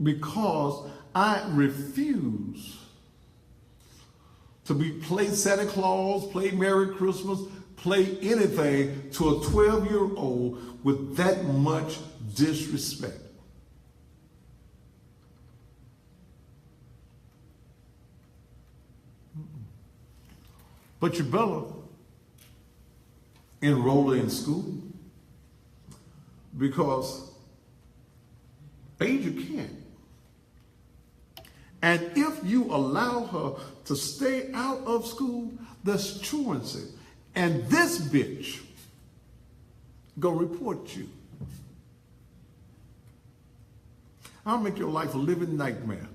because I refuse to play Santa Claus, play Merry Christmas, play anything to a 12-year-old with that much disrespect. But you better enroll her in school because Asia can't. And if you allow her to stay out of school, that's truancy. And this bitch gonna report you. I'll make your life a living nightmare.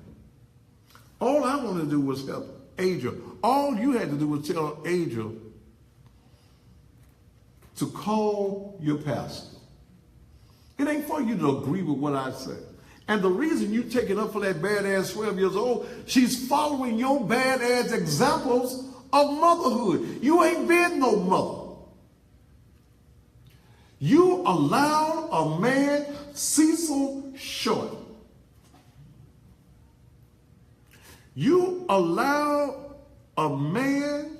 All I want to do was help Asia. All you had to do was tell Asia to call your pastor. It ain't for you to agree with what I said. And the reason you take it up for that badass 12 years old, she's following your badass examples of motherhood. You ain't been no mother. You allowed a man, Cecil Short. You allowed a man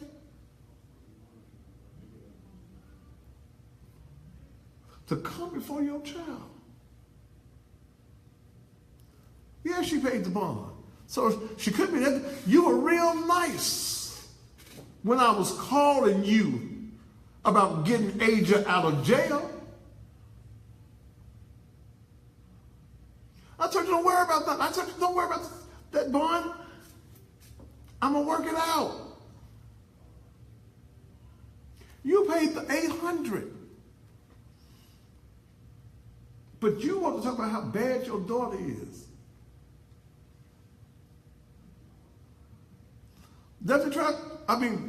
to come before your child. Yeah, she paid the bond. So she could be that. You were real nice when I was calling you about getting Asia out of jail. I told you don't worry about that. I told you don't worry about that bond. I'm going to work it out. You paid the $800. But you want to talk about how bad your daughter is.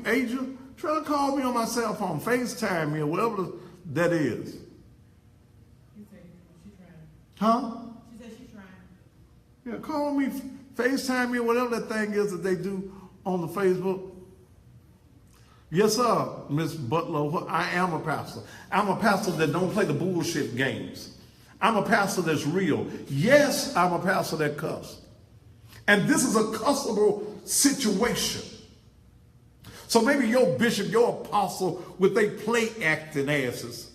Asia, try to call me on my cell phone, FaceTime me or whatever that is. She said she's trying. Huh? She said she's trying. Yeah, call me, FaceTime me or whatever that thing is that they do on the Facebook. Yes, sir, Miss Butler, I am a pastor. I'm a pastor that don't play the bullshit games. I'm a pastor that's real. Yes, I'm a pastor that cuss. And this is a cussable situation. So maybe your bishop, your apostle, with they play acting asses.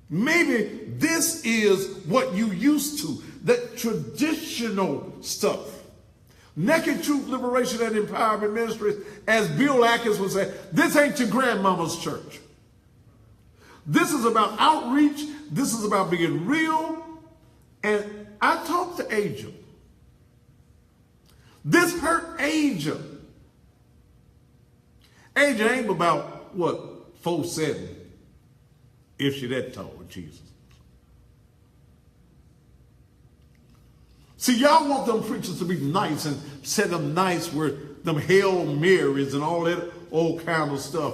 Maybe this is what you used to, that traditional stuff. Naked Truth, Liberation, and Empowerment Ministries, as Bill Atkins would say, this ain't your grandmama's church. This is about outreach. This is about being real. And I talked to Asia. This hurt Asia. Asia ain't about, 4'7", if she that tall with Jesus. See, y'all want them preachers to be nice and say them nice with them Hail Marys and all that old kind of stuff.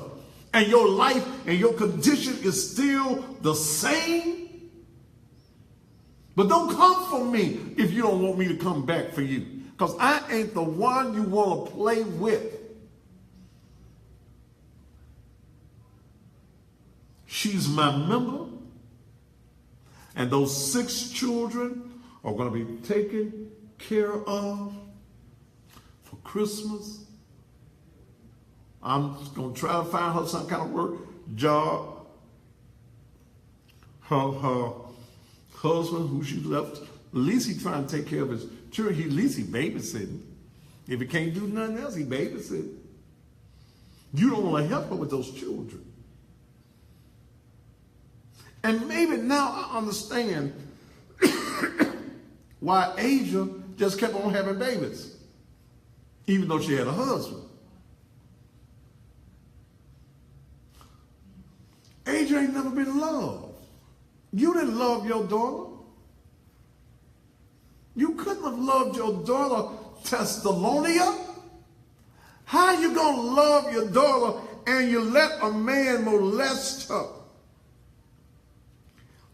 And your life and your condition is still the same. But don't come for me if you don't want me to come back for you. Because I ain't the one you want to play with. She's my member. And those 6 children are going to be taken care of for Christmas. I'm just going to try to find her some kind of work job. Her husband, who she left, at least he's trying to take care of his children. At least he babysitting. If he can't do nothing else, he babysitting. You don't want to help her with those children. And maybe now I understand why Asia just kept on having babies, even though she had a husband. Asia ain't never been loved. You didn't love your daughter. You couldn't have loved your daughter, THESSALONIA. How you gonna love your daughter and you let a man molest her?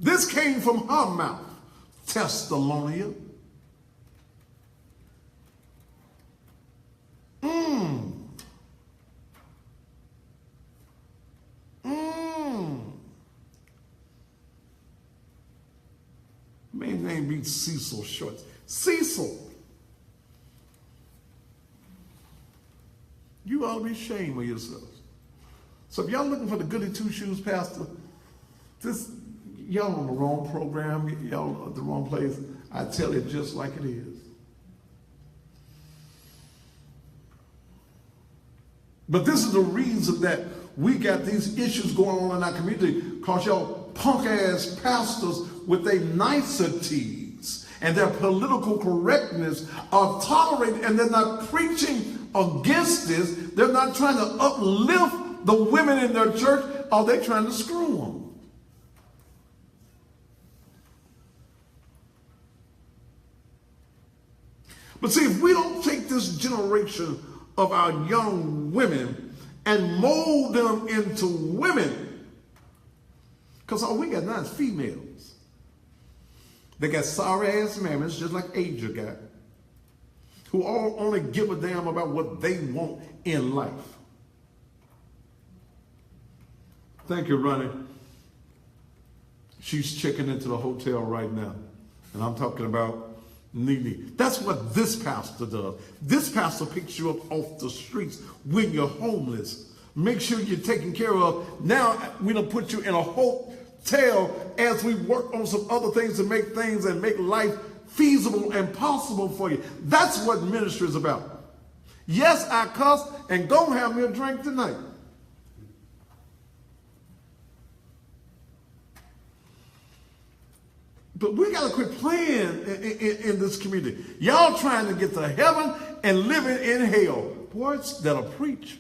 This came from her mouth. Thessalonia. Man's name be Cecil Shorts. Cecil. You ought to be ashamed of yourselves. So if y'all looking for the goody two-shoes pastor, y'all on the wrong program, y'all at the wrong place. I tell it just like it is. But this is the reason that we got these issues going on in our community, because y'all punk-ass pastors with their niceties and their political correctness are tolerated, and they're not preaching against this. They're not trying to uplift the women in their church, or they're trying to screw them. But see, if we don't take this generation of our young women and mold them into women, because all we got now is females. They got sorry-ass mammies, just like Asia got, who all only give a damn about what they want in life. Thank you, Ronnie. She's checking into the hotel right now. And I'm talking about Nene. That's what this pastor does. This pastor picks you up off the streets when you're homeless. Make sure you're taken care of. Now we don't put you in a hotel as we work on some other things to make things and make life feasible and possible for you. That's what ministry is about. Yes, I cuss, and go have me a drink tonight. But we got to quit playing in this community. Y'all trying to get to heaven and living in hell. Boys that'll preach.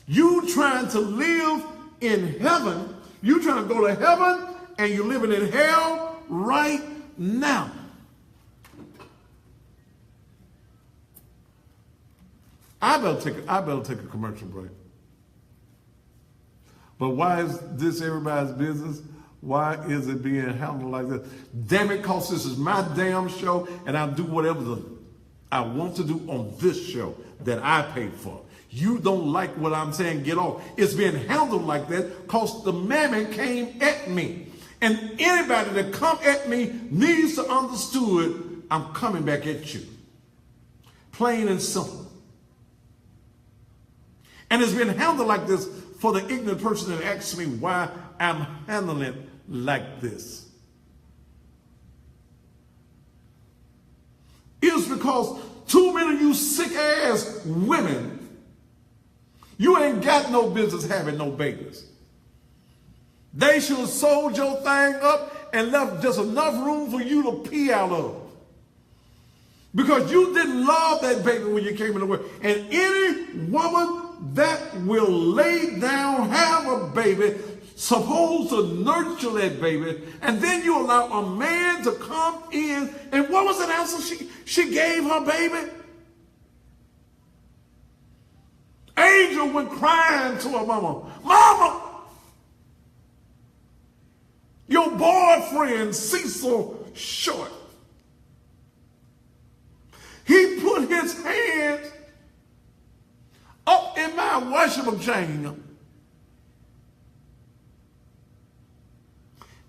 You trying to live in heaven. You trying to go to heaven and you're living in hell right now. I better take a commercial break. But why is this everybody's business? Why is it being handled like this? Damn it, because this is my damn show, and I'll do whatever I want to do on this show that I paid for. You don't like what I'm saying, get off. It's being handled like that because the mammy came at me. And anybody that come at me needs to understand I'm coming back at you. Plain and simple. And it's been handled like this for the ignorant person that asks me why I'm handling it like this. It's because too many of you sick ass women, you ain't got no business having no babies. They should have sold your thing up and left just enough room for you to pee out of. Because you didn't love that baby when you came in the world. And any woman that will lay down, have a baby, supposed to nurture that baby, and then you allow a man to come in, and what was the answer she gave her baby? Angel went crying to her mama. Mama, your boyfriend Cecil Short, he put his hands up in my washing machine,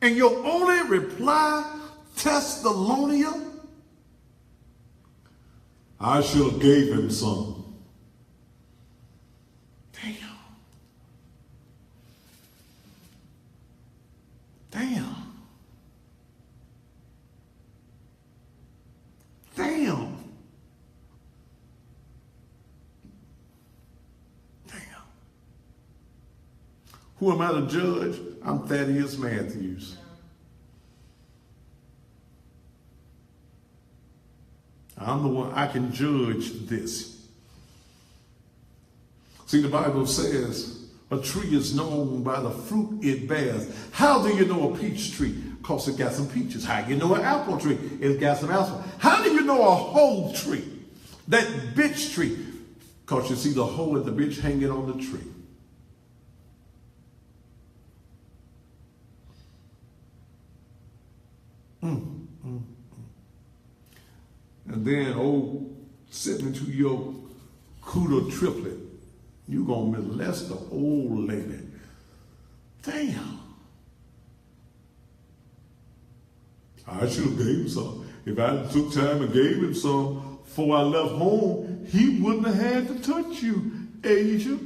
and your only reply, Thessalonia, I should have gave him some. Damn. Damn. Damn. Who am I to judge? I'm Thaddeus Matthews. I'm the one, I can judge this. See, the Bible says a tree is known by the fruit it bears. How do you know a peach tree? Because it got some peaches. How do you know an apple tree? It got some apples. How do you know a whole tree? That bitch tree. Because you see the hoe and the bitch hanging on the tree. then sitting into your cooter triplet, you gonna molest the old lady. Damn. I should have gave him some. If I took time and gave him some before I left home, he wouldn't have had to touch you, Asia.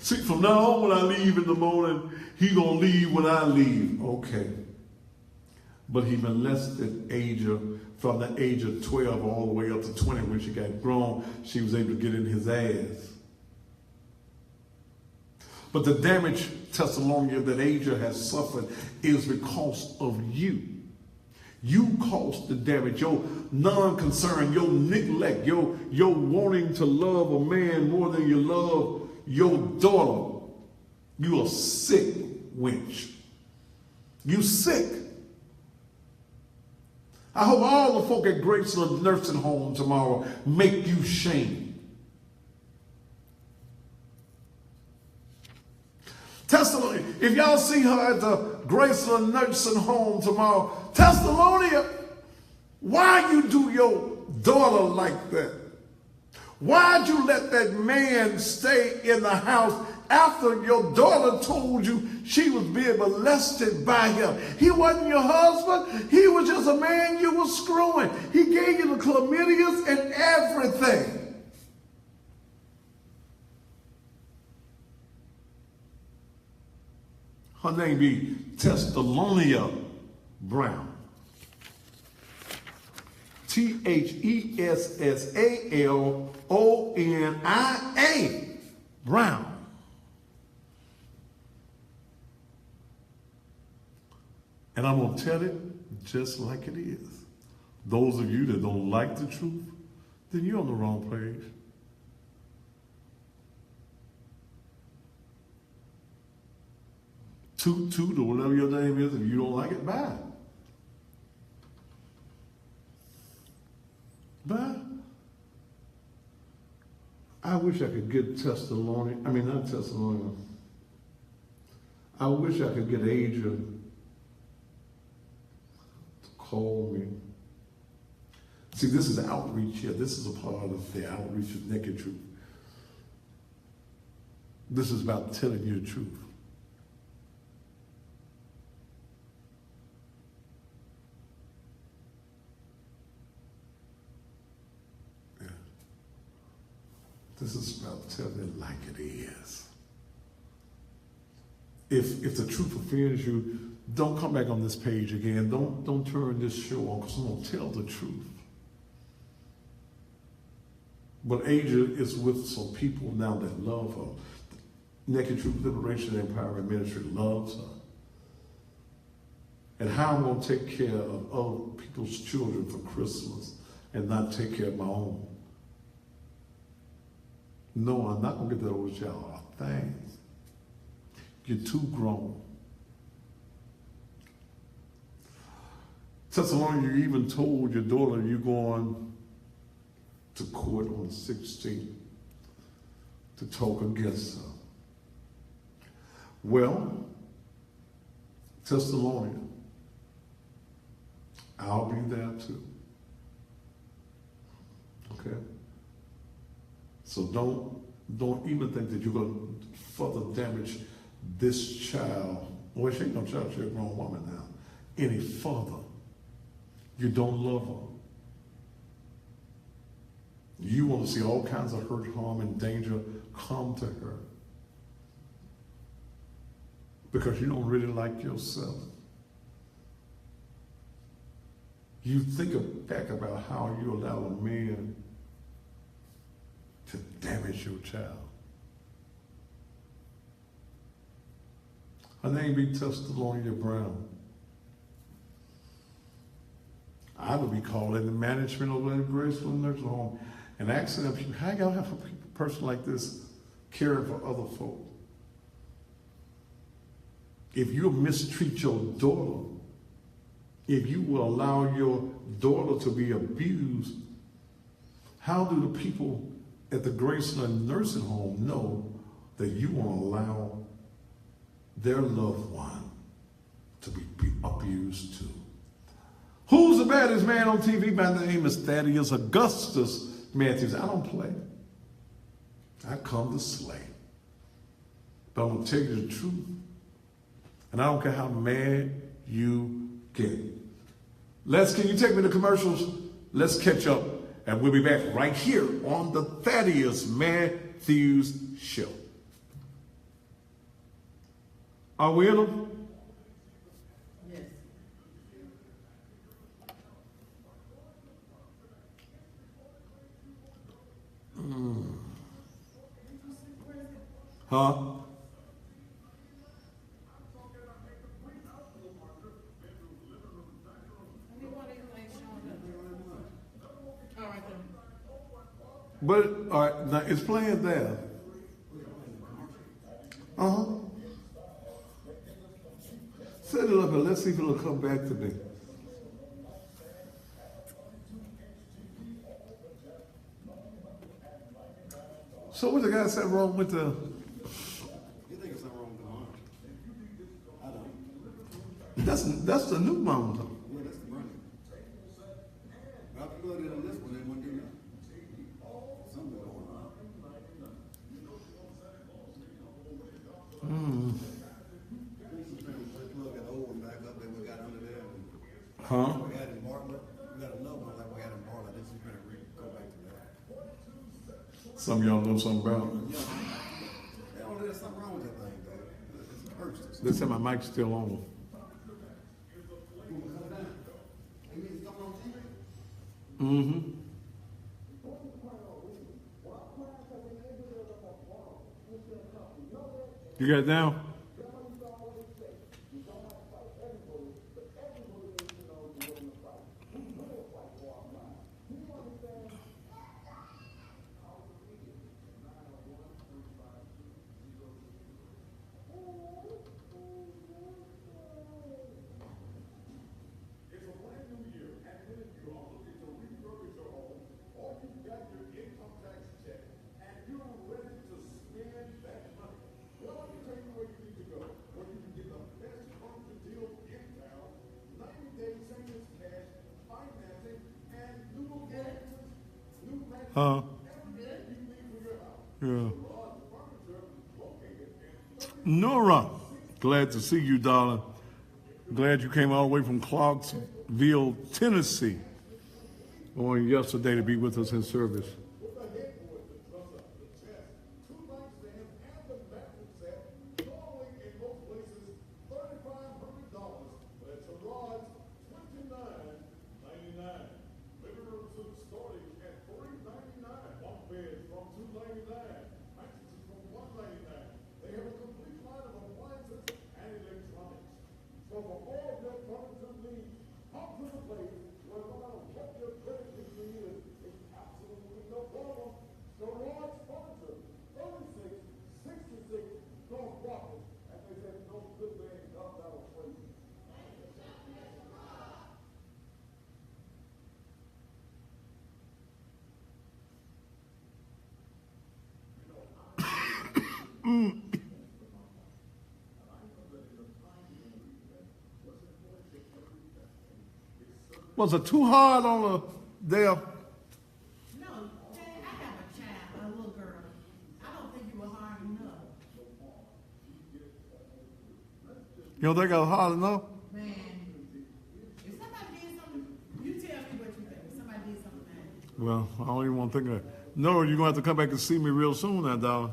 See, from now on, when I leave in the morning, he gonna leave when I leave. Okay. But he molested Asia from the age of 12 all the way up to 20. When she got grown, she was able to get in his ass. But the damage, Thessalonia, that Asia has suffered is because of you. You caused the damage. Your non-concern, your neglect, your wanting to love a man more than you love your daughter. You a sick wench. You sick. I hope all the folk at Graceland Nursing Home tomorrow make you shame. Thessalonia, if y'all see her at the Graceland Nursing Home tomorrow, Thessalonia, why you do your daughter like that? Why'd you let that man stay in the house after your daughter told you she was being molested by him? He wasn't your husband. He was just a man you were screwing. He gave you the chlamydias and everything. Her name be Thessalonia Brown. Thessalonia Brown. And I'm going to tell it just like it is. Those of you that don't like the truth, then you're on the wrong page. Toot or whatever your name is, if you don't like it, bye. Bye. I wish I could get Thessalonia, not Thessalonia. I wish I could get Adrian to call me. See, this is outreach here. This is a part of the outreach of Naked Truth. This is about telling you the truth. This is about telling it like it is. If the truth offends you, don't come back on this page again. Don't turn this show on, because I'm going to tell the truth. But Asia is with some people now that love her. Naked Truth Liberation and Empowerment Ministry loves her. And how I'm going to take care of other people's children for Christmas and not take care of my own. No, I'm not going to get that over y'all. Thanks. You're too grown. Thessalonia, you even told your daughter you're going to court on the 16th to talk against her. Well, Thessalonia, I'll be there too. Okay? So don't even think that you're going to further damage this child. Well, she ain't no child, she's a grown woman now. Any further. You don't love her. You want to see all kinds of hurt, harm, and danger come to her. Because you don't really like yourself. You think back about how you allow a man to damage your child. Her name be Thessalonia Brown. I would be calling the management of the Graceland Nursing Home and asking them, how y'all have a person like this caring for other folk? If you mistreat your daughter, if you will allow your daughter to be abused, how do the people at the Graceland Nursing Home know that you won't allow their loved one to be abused too? Who's the baddest man on TV? My name is Thaddeus Augustus Matthews. I don't play. I come to slay. But I'm going to tell you the truth. And I don't care how mad you get. Can you take me to commercials? Let's catch up. And we'll be back right here on the Thaddeus Matthews Show. Are we in them? Yes. Huh? But all right, now it's playing there. Set it up and let's see if it'll come back to me. So what the guy said wrong with the? You think it's something wrong with the monitor? I don't. That's the new monitor. Yeah, that's the running. But if you look at this one, it wouldn't do nothing. Something going on. Let's look at the old one back up that we got under there. Huh? We had in Bartlett. We got another one like we had in Bartlett. This is going to go back to that. Some of y'all know something about it. They don't, there's something wrong with that thing, though. It's cursed. They said my mic's still on. Mm-hmm. You got it down? Yeah. Nora, glad to see you, darling. Glad you came all the way from Clarksville, Tennessee, on yesterday to be with us in service. Was it too hard on her there? No, Jay, I have a child, a little girl. I don't think you were hard enough. You don't think I was hard enough? Man, if somebody did something, you tell me what you think. If somebody did something bad. Well, I don't even want to think of that. No, you're going to have to come back and see me real soon now, darling.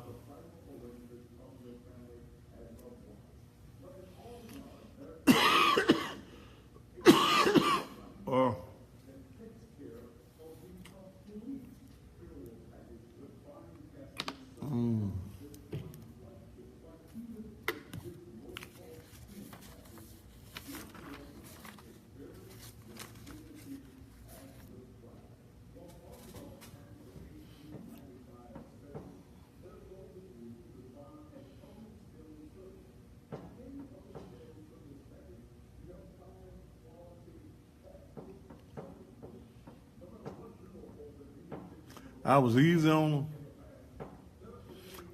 I was easy on them.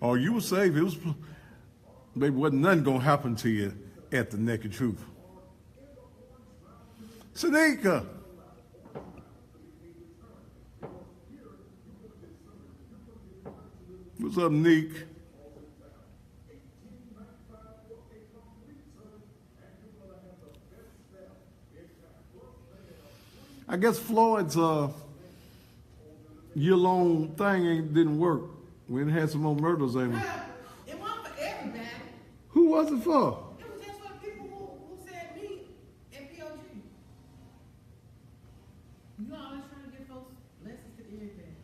Oh, you were safe. It was, baby, wasn't nothing gonna happen to you at the Naked Truth. Shanika. What's up, Neek? I guess Floyd's year-long thing didn't work. We had some more murders, ain't we? It wasn't for everybody. Who was it for? It was just for the people who said me and POG. You always trying to give folks lessons to everything.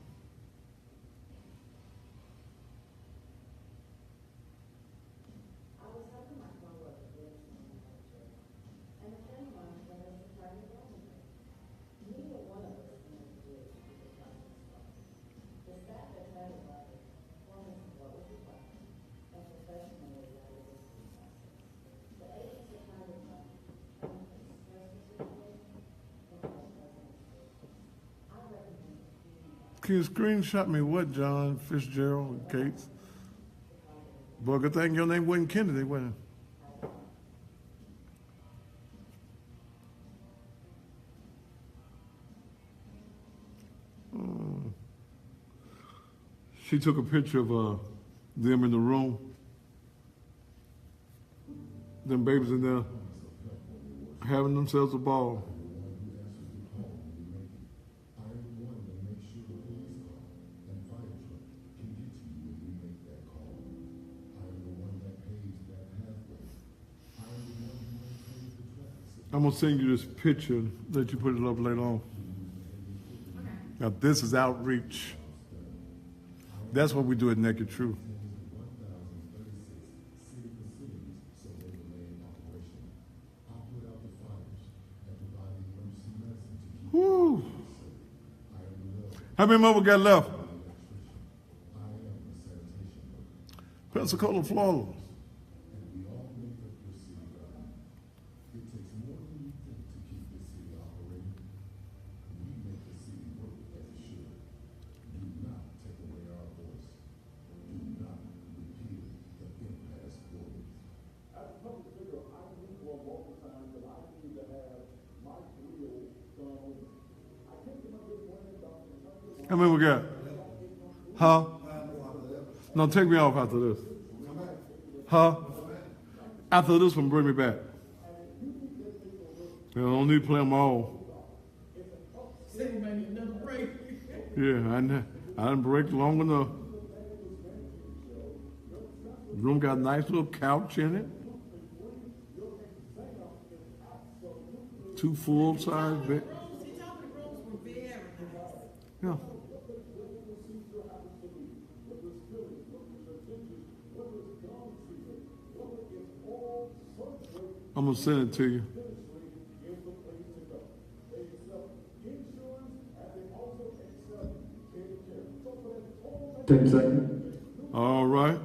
Can you screenshot me what, John Fitzgerald and Cates? Boy, good thing your name wasn't Kennedy, wasn't it? She took a picture of them in the room. Them babies in there having themselves a ball. I'm gonna send you this picture, let you put it up later on. Now this is outreach. That's what we do at Naked Truth. Woo! How many more we got left? Pensacola, Florida. How many we got? Huh? No, take me off after this. Huh? After this one, bring me back. I don't need to play them all. Say you might need another break. Yeah, I didn't break long enough. The room got a nice little couch in it. 2 full-size beds. He told me the rooms were very nice. Yeah. I'm gonna send it to you. All right.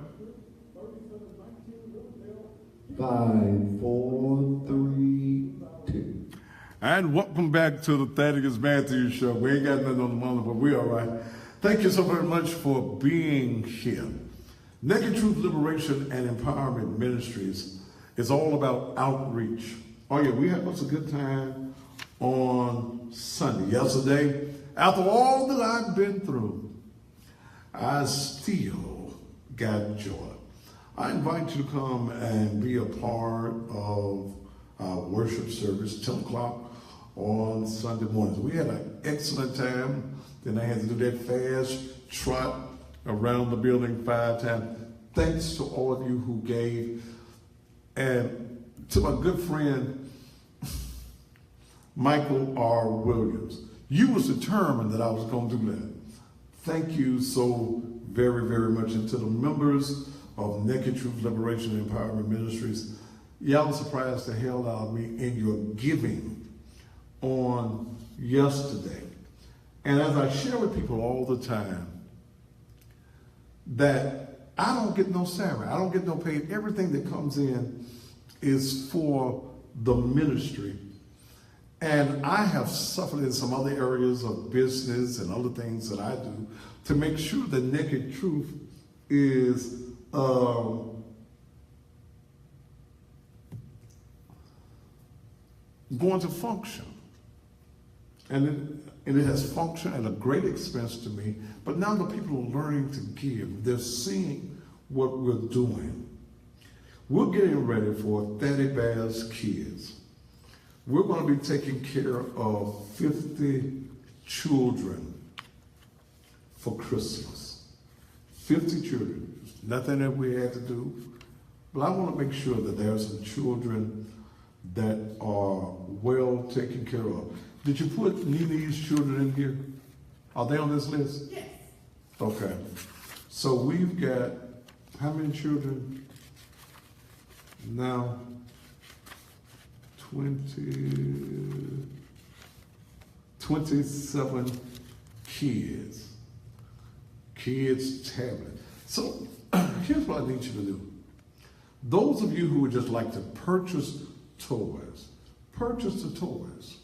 5, 4, 3, 2. And welcome back to the Thaddeus Matthews Show. We ain't got nothing on the moment, but we all right. Thank you so very much for being here. Naked Truth Liberation and Empowerment Ministries is all about outreach. Oh yeah, we had us a good time on Sunday. Yesterday, after all that I've been through, I still got joy. I invite you to come and be a part of our worship service, 10 o'clock on Sunday mornings. We had an excellent time. Then I had to do that fast trot around the building 5 times. Thanks to all of you who gave. And to my good friend, Michael R. Williams. You was determined that I was going to do that. Thank you so very, very much. And to the members of Naked Truth Liberation and Empowerment Ministries, y'all surprised the hell out of me in your giving on yesterday. And as I share with people all the time, that I don't get no salary. I don't get no pay. Everything that comes in is for the ministry. And I have suffered in some other areas of business and other things that I do to make sure that Naked Truth is going to function. And it has functioned at a great expense to me. But now the people are learning to give. They're seeing what we're doing. We're getting ready for Thaddeus Bear's Kids. We're going to be taking care of 50 children for Christmas. 50 children. Nothing that we had to do. But I want to make sure that there are some children that are well taken care of. Did you put Nene's children in here? Are they on this list? Yes. Okay. So we've got how many children now? 27 kids. Kids tablet. So here's what I need you to do. Those of you who would just like to purchase toys, purchase the toys.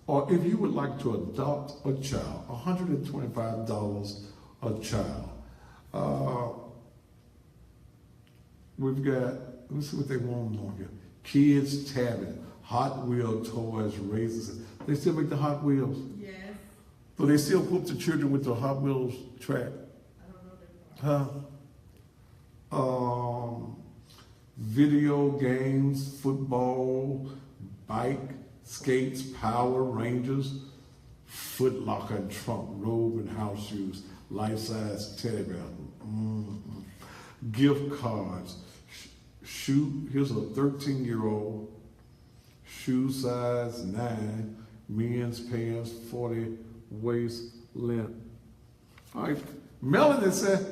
Or if you would like to adopt a child, $125 a child. We've got, let's see what they want on here. Kids tablet, Hot Wheel toys, razors. They still make the Hot Wheels. Yes. So they still whoop the children with the Hot Wheels track. I don't know that. Huh? Video games, football, bike, skates, Power Rangers, Foot Locker and trunk, robe and house shoes, life-size teddy bear, gift cards, shoe. Here's a 13-year-old, shoe size 9, men's pants 40 waist length. All right, Melanie said,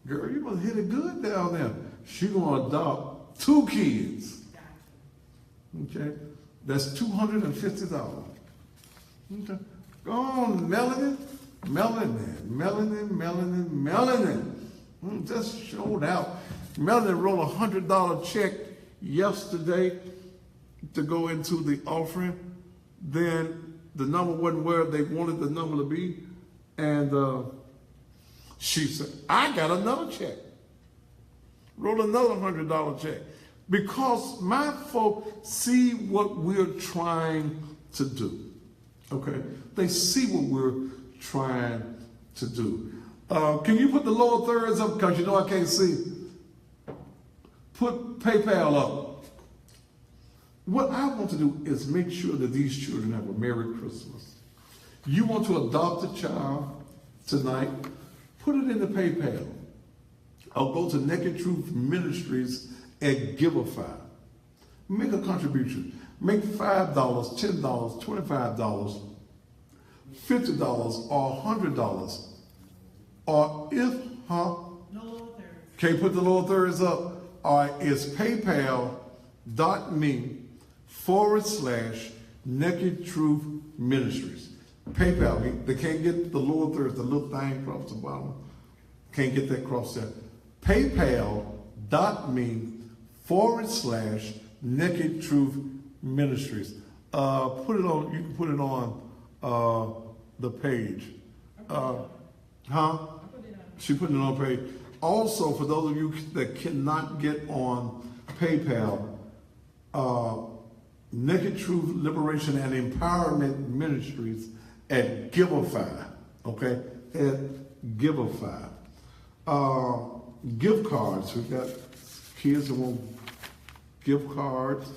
"Girl, you must hit it good down there." She's gonna adopt 2 kids. Okay. That's $250. Okay. Go on, Melanie. Just showed out. Melanie wrote a $100 check yesterday to go into the offering. Then the number wasn't where they wanted the number to be. And she said, I got another check. Wrote another $100 check. Because my folk see what we're trying to do. Okay? They see what we're trying to do. Can you put the lower thirds up? Because you know I can't see. Put PayPal up. What I want to do is make sure that these children have a Merry Christmas. You want to adopt a child tonight, put it in the PayPal. Or go to Naked Truth Ministries and Giveify. Make a contribution. Make $5, $10, $25, $50, or $100. Or if, No lower thirds. can't put the lower thirds up, or it's paypal.me/Naked Truth Ministries. PayPal, they can't get the lower thirds, the little thing across the bottom. Can't get that across there. PayPal.me/Naked Truth Ministries. Put it on, you can put it on the page. She put it on page. Also, for those of you that cannot get on PayPal, Naked Truth Liberation and Empowerment Ministries at Giveify. Okay? At Giveify. Gift cards. We've got kids that want gift cards.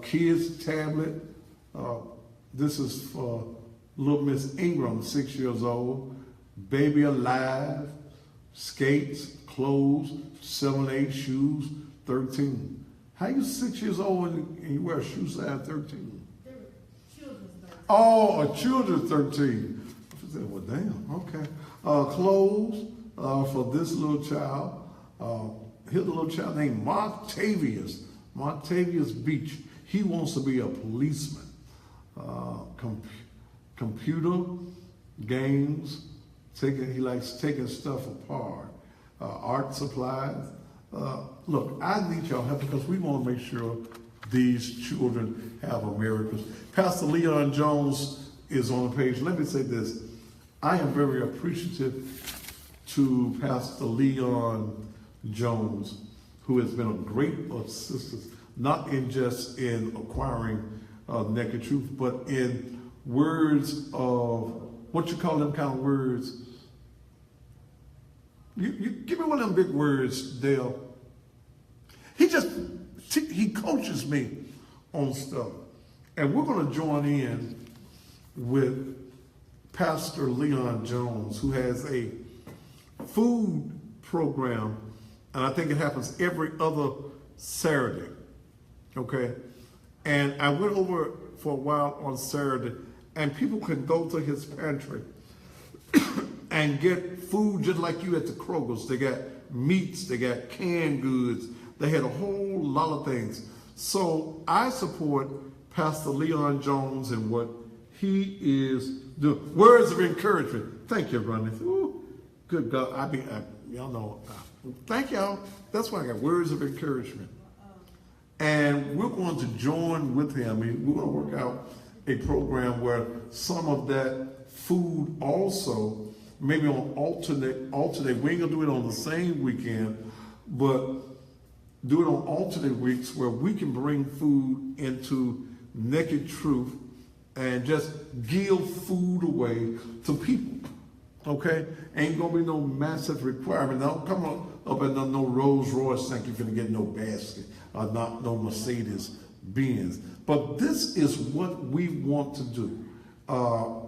Kids tablet. This is for little Miss Ingram, 6 years old. Baby Alive. Skates, clothes, 7, 8 shoes, 13. How you 6 years old and you wear a shoe size 13? They were children's thirds. Oh, a children's 13. I said, well, damn, okay. Clothes for this little child. Here's a little child named Martavius Beach. He wants to be a policeman. Computer, games, he likes taking stuff apart. Art supplies. Look, I need y'all help because we want to make sure these children have a Merry Christmas. Pastor Leon Jones is on the page. Let me say this. I am very appreciative to Pastor Leon Jones, who has been a great assistant, not in just in acquiring Naked Truth, but in words of, what you call them kind of words? You give me one of them big words, Dale. He coaches me on stuff. And we're going to join in with Pastor Leon Jones, who has a food program, and I think it happens every other Saturday, okay? And I went over for a while on Saturday, and people can go to his pantry and get food just like you at the Kroger's. They got meats, they got canned goods, they had a whole lot of things. So I support Pastor Leon Jones and what he is doing. Words of encouragement. Thank you, Ronnie. Ooh, good God. Y'all know. Thank y'all. That's why I got words of encouragement. And we're going to join with him. We're going to work out a program where some of that food also, maybe on alternate. We ain't going to do it on the same weekend, but do it on alternate weeks where we can bring food into Naked Truth and just give food away to people. Okay? Ain't gonna be no massive requirement. Don't come up and no Rolls Royce think you're gonna get no basket or not no Mercedes Benz. But this is what we want to do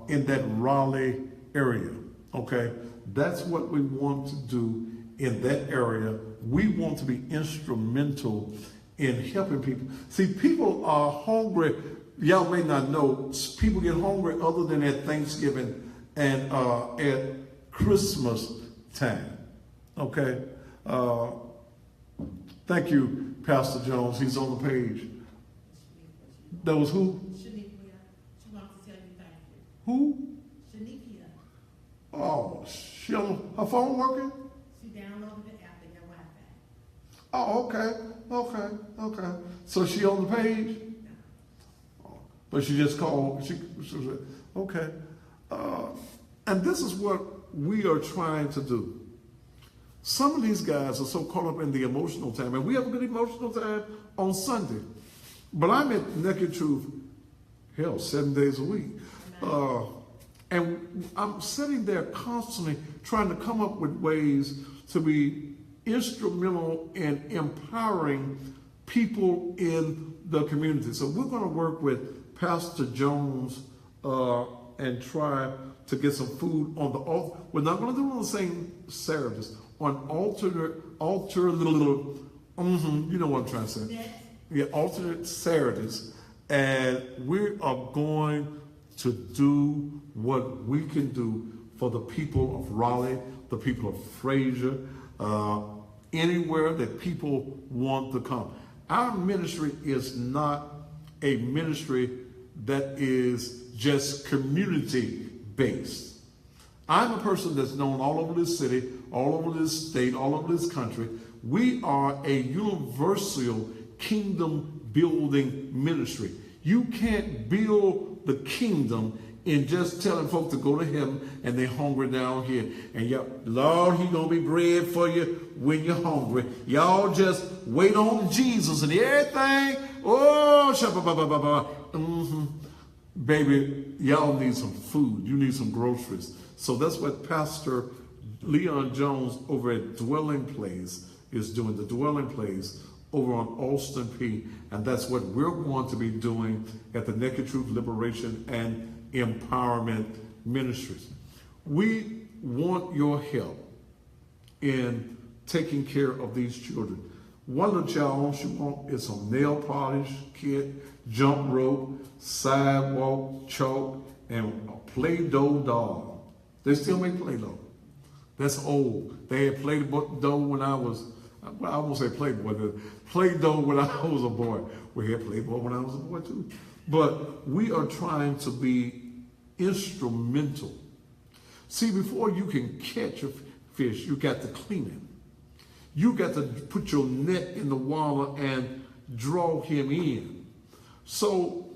in that Raleigh area. Okay? That's what we want to do in that area. We want to be instrumental in helping people. See, people are hungry. Y'all may not know, people get hungry other than at Thanksgiving and at Christmas time. Okay? Thank you, Pastor Jones. He's on the page. That was who? Shanikia. She wants to tell you thank you. Who? Shanikia. Oh, her phone working? She downloaded the app in your Wi-Fi. Oh, okay. So she on the page? But she just called, she said, okay. And this is what we are trying to do. Some of these guys are so caught up in the emotional time, and we have a good emotional time on Sunday. But I'm at Naked Truth, 7 days a week. And I'm sitting there constantly trying to come up with ways to be instrumental in empowering people in the community. So we're going to work with Pastor Jones and try to get some food on the altar. We're not going to do it on the same Saturdays. On you know what I'm trying to say. Yes. Yeah, alternate Saturdays. And we are going to do what we can do for the people of Raleigh, the people of Fraser, anywhere that people want to come. Our ministry is not a ministry that is just community-based. I'm a person that's known all over this city, all over this state, all over this country. We are a universal kingdom-building ministry. You can't build the kingdom in just telling folks to go to heaven and they're hungry down here. And Lord, He's going to be bread for you when you're hungry. Y'all just wait on Jesus and everything. Oh, baby, y'all need some food. You need some groceries. So that's what Pastor Leon Jones over at Dwelling Place is doing. The Dwelling Place over on Alston P. And that's what we're going to be doing at the Naked Truth Liberation and Empowerment Ministries. We want your help in taking care of these children. One of the challenges you want is some nail polish kit, jump rope, sidewalk, chalk, and a Play-Doh doll. They still make Play-Doh. That's old. They had Play-Doh when I was, well, I won't say Playboy, but Play-Doh when I was a boy. We had Playboy when I was a boy too. But we are trying to be instrumental. See, before you can catch a fish, you got to clean it. You got to put your net in the water and draw him in. So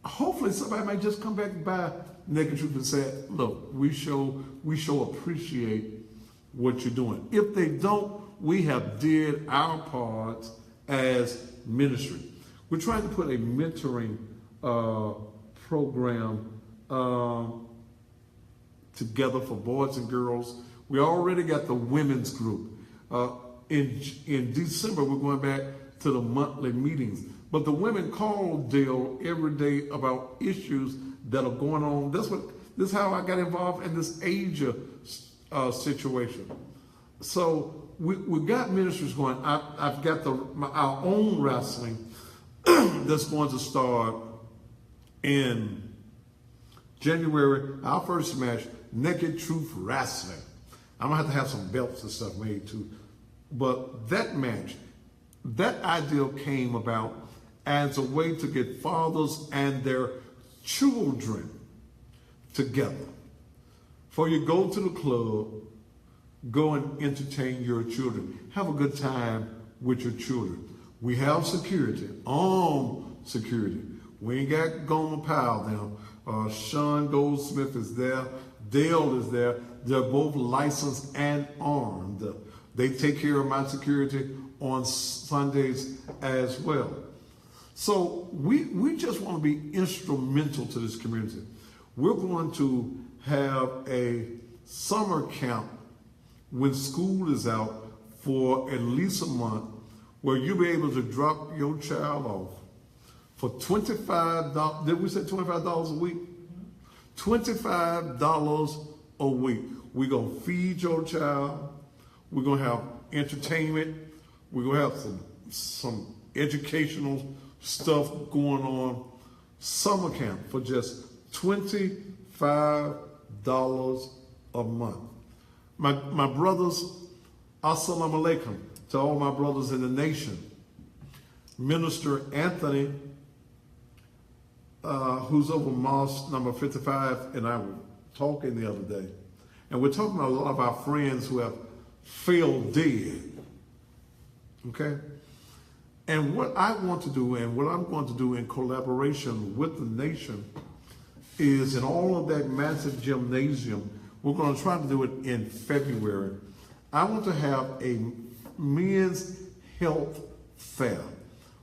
hopefully somebody might just come back by Naked Truth and say, look, we show appreciate what you're doing. If they don't, we have did our part as ministry. We're trying to put a mentoring program together for boys and girls. We already got the women's group. In December, we're going back to the monthly meetings. But the women call Dale every day about issues that are going on. This is how I got involved in this Asia situation. So we got ministries going. I've got our own wrestling that's going to start in January. Our first match, Naked Truth Wrestling. I'm gonna have to have some belts and stuff made too. But that match, that idea came about as a way to get fathers and their children together. For you go to the club, go and entertain your children. Have a good time with your children. We have security, armed security. We ain't got Gomer Powell down. Sean Goldsmith is there. Dale is there. They're both licensed and armed. They take care of my security on Sundays as well. So we just want to be instrumental to this community. We're going to have a summer camp when school is out for at least a month, where you'll be able to drop your child off for $25. Did we say $25 a week? $25 a week. We're going to feed your child. We're going to have entertainment. We're going to have some educational stuff going on. Summer camp for just $25 a month. My brothers, assalamu alaikum to all my brothers in the nation. Minister Anthony, who's over mosque number 55, and I were talking the other day. And we're talking about a lot of our friends who have failed dead. Okay? And what I want to do, and what I'm going to do in collaboration with the nation, is in all of that massive gymnasium, we're going to try to do it in February. I want to have a men's health fair.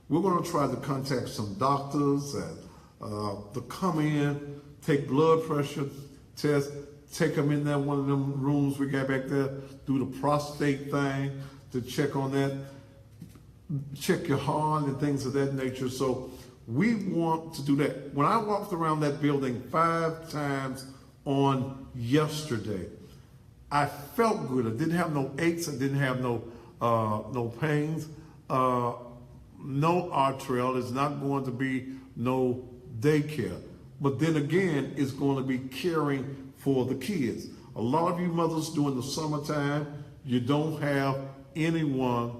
We're going to try to contact some doctors to come in, take blood pressure tests, take them in there, one of them rooms we got back there, do the prostate thing to check on that, check your heart and things of that nature. So we want to do that. When I walked around that building 5 times on yesterday, I felt good. I didn't have no aches. I didn't have no pains. No arterial. It's not going to be no daycare. But then again, it's going to be caring for the kids. A lot of you mothers during the summertime, you don't have anyone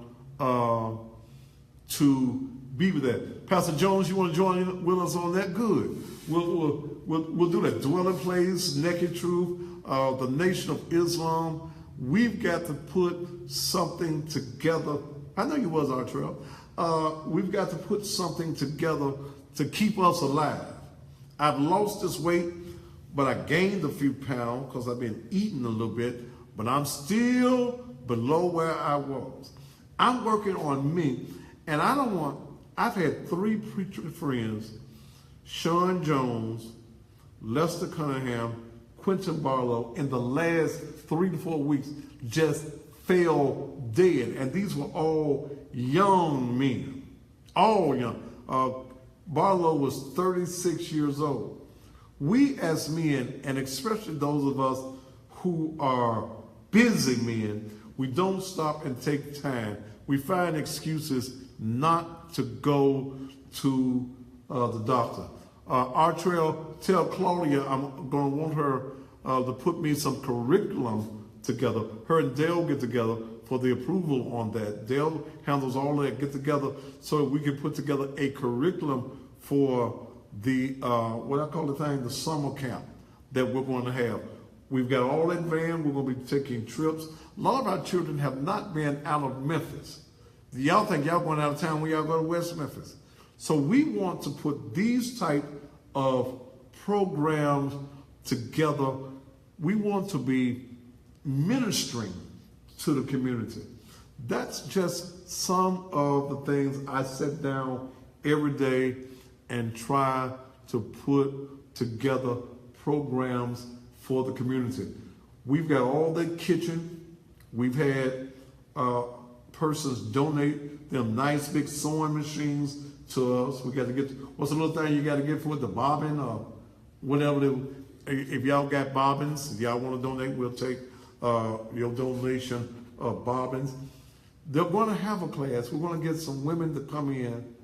to be with that. Pastor Jones, you want to join with us on that? Good. We'll do that. Dwelling Place, Naked Truth, the Nation of Islam. We've got to put something together. I know you was, Artrell. We've got to put something together to keep us alive. I've lost this weight, but I gained a few pounds because I've been eating a little bit, but I'm still below where I was. I'm working on me, and I've had 3 preacher friends, Sean Jones, Lester Cunningham, Quentin Barlow, in the last 3 to 4 weeks just fell dead. And these were all young men, all young. Barlow was 36 years old. We as men, and especially those of us who are busy men, we don't stop and take time. We find excuses not to go to the doctor. Artrell, tell Claudia I'm going to want her to put me some curriculum together. Her and Dale get together for the approval on that. Dale handles all that, get together so we can put together a curriculum for the, what I call the thing, the summer camp that we're going to have. We've got all that van. We're going to be taking trips. A lot of our children have not been out of Memphis. Y'all think y'all going out of town when y'all go to West Memphis. So we want to put these type of programs together. We want to be ministering to the community. That's just some of the things I sit down every day and try to put together programs for the community. We've got all the kitchen. We've had persons donate them nice big sewing machines to us. We got to get, what's the little thing you got to get for it? The bobbin or whatever. If y'all got bobbins, if y'all want to donate, we'll take your donation of bobbins. They're going to have a class. We're going to get some women to come in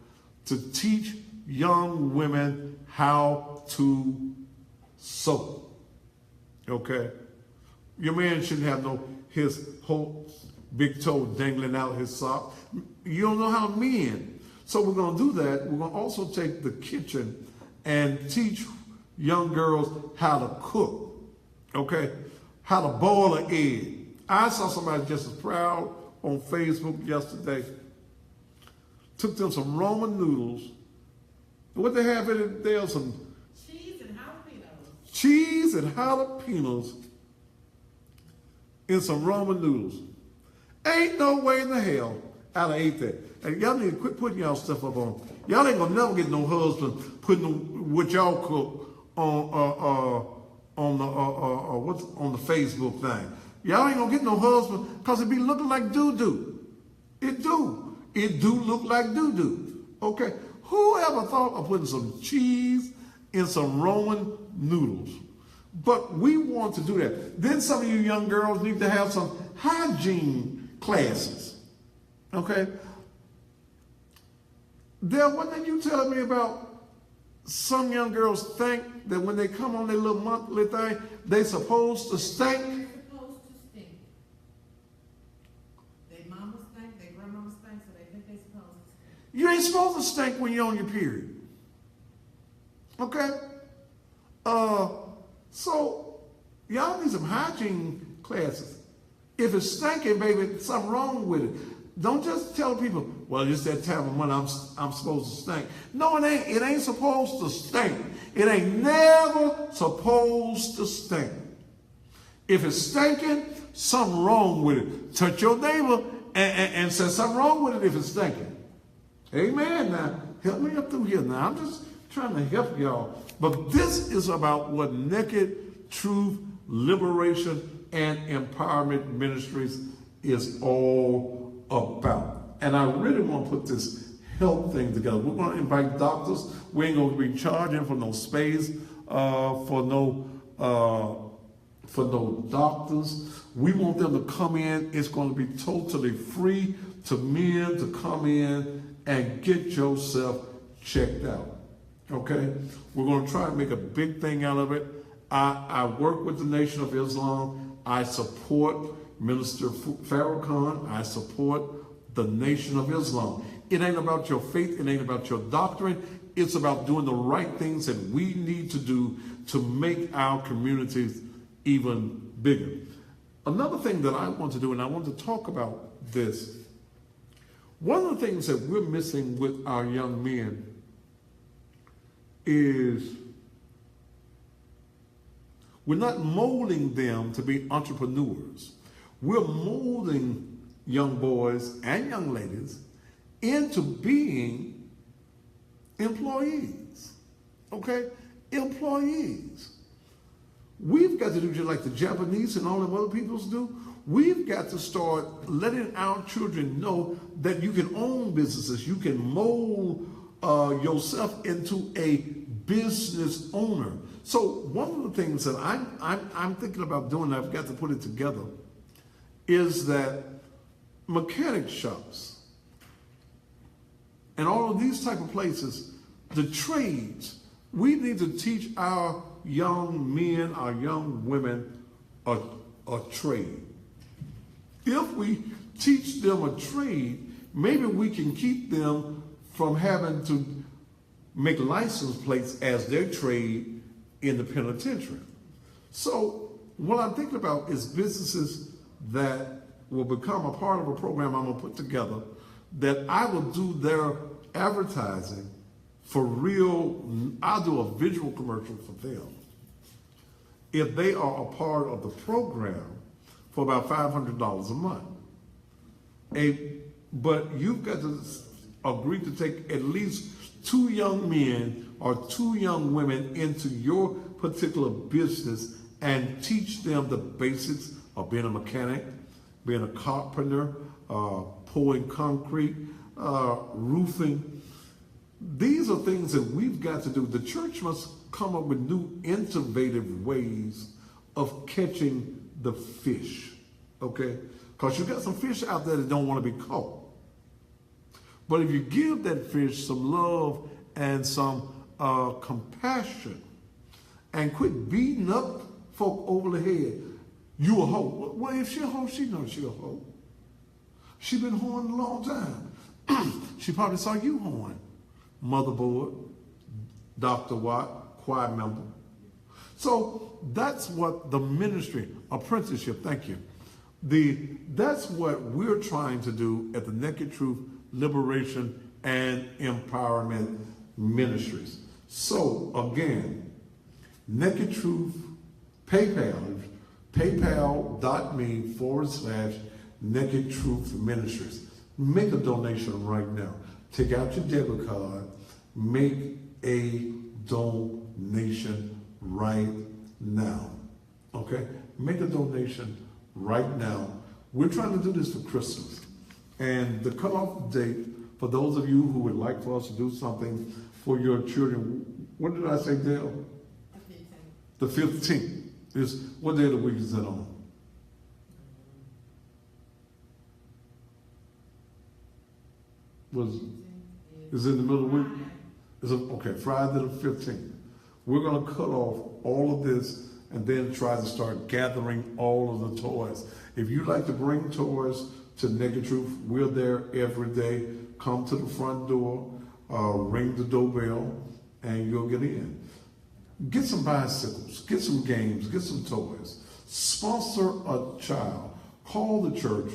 to teach young women how to sew. Okay? Your man shouldn't have his whole big toe dangling out his sock. You don't know how to mend. So we're going to do that. We're going to also take the kitchen and teach young girls how to cook. Okay? How to boil an egg. I saw somebody just as proud on Facebook yesterday. Took them some Roman noodles. What they have in it there? Some Cheese and jalapenos. cheese and jalapenos in some Roman noodles. Ain't no way in the hell I'd have ate that. And y'all need to quit putting y'all stuff up on. Y'all ain't gonna never get no husband putting what y'all cook on the Facebook thing. Y'all ain't gonna get no husband because it be looking like doo-doo. It do. It do look like doo-doo. Okay? Whoever thought of putting some cheese in some Roman noodles? But we want to do that. Then some of you young girls need to have some hygiene classes. Okay? What did you tell me about some young girls think that when they come on their little monthly thing, they supposed to stink? They're supposed to stink. They mama stink, they grandmama stink, so they think they're supposed to stink. You ain't supposed to stink when you're on your period. Okay? So y'all need some hygiene classes. If it's stinking, baby, something wrong with it. Don't just tell people, well, it's that time of month I'm supposed to stink. No, it ain't. It ain't supposed to stink. It ain't never supposed to stink. If it's stinking, something wrong with it. Touch your neighbor and say something wrong with it if it's stinking. Amen. Now, help me up through here now. I'm just trying to help y'all. But this is about what Naked Truth, Liberation, and Empowerment Ministries is all about. And I really want to put this health thing together. We're going to invite doctors. We ain't going to be charging for no space, for no doctors. We want them to come in. It's going to be totally free to men to come in and get yourself checked out. Okay? We're going to try to make a big thing out of it. I work with the Nation of Islam. I support Minister Farrakhan. I support the Nation of Islam. It ain't about your faith. It ain't about your doctrine. It's about doing the right things that we need to do to make our communities even bigger. Another thing that I want to do, and I want to talk about this, one of the things that we're missing with our young men is we're not molding them to be entrepreneurs. We're molding young boys and young ladies into being employees. Okay? Employees. We've got to do just like the Japanese and all the other peoples do. We've got to start letting our children know that you can own businesses. You can mold yourself into a business owner. So one of the things that I'm thinking about doing, I've got to put it together, is that mechanic shops and all of these type of places, the trades, we need to teach our young men, our young women a trade. If we teach them a trade, maybe we can keep them from having to make license plates as their trade in the penitentiary. So what I'm thinking about is businesses that will become a part of a program I'm going to put together, that I will do their advertising for real. I'll do a visual commercial for them if they are a part of the program for about $500 a month. But you've got to agree to take at least 2 young men or 2 young women into your particular business and teach them the basics of being a mechanic, being a carpenter, pouring concrete, roofing. These are things that we've got to do. The church must come up with new innovative ways of catching the fish, okay? Because you got some fish out there that don't want to be caught. But if you give that fish some love and some compassion and quit beating up folk over the head, you a hoe. Well, if she a hoe, she knows she a hoe. She been hoeing a long time. She probably saw you hoeing. Motherboard, Dr. Watt, choir member. So that's what the ministry, apprenticeship, thank you. That's what we're trying to do at the Naked Truth Liberation and Empowerment Ministries. So again, Naked Truth, PayPal, paypal.me/Naked Truth Ministries. Make a donation right now. Take out your debit card. Make a donation right now. Okay? Make a donation right now. We're trying to do this for Christmas. And the cutoff date, for those of you who would like for us to do something for your children, what did I say, Dale? The 15th. What day of the week is that on? Is it in the middle of the week? Okay, Friday the 15th. We're going to cut off all of this and then try to start gathering all of the toys. If you'd like to bring toys to Naked Truth, we're there every day. Come to the front door, ring the doorbell, and you'll get in. Get some bicycles, get some games, get some toys. Sponsor a child. Call the church.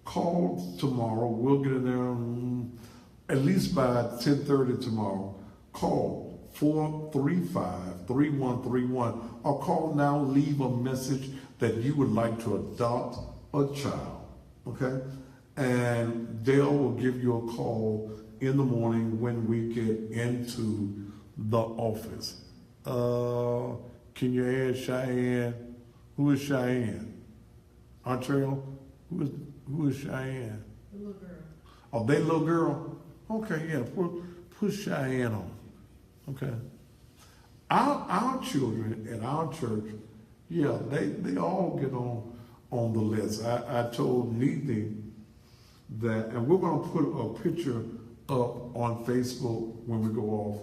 Call tomorrow. We'll get in there at least by 10:30 tomorrow. Call 435-3131 or call now, leave a message that you would like to adopt a child, okay? And Dale will give you a call in the morning when we get into the office. Can you add Cheyenne? Who is Cheyenne? Artrell? Who is Cheyenne? The little girl. Oh, they little girl? Okay, yeah, put Cheyenne on. Okay. Our children at our church, yeah, they all get on the list. I told Neely that, and we're going to put a picture up on Facebook when we go off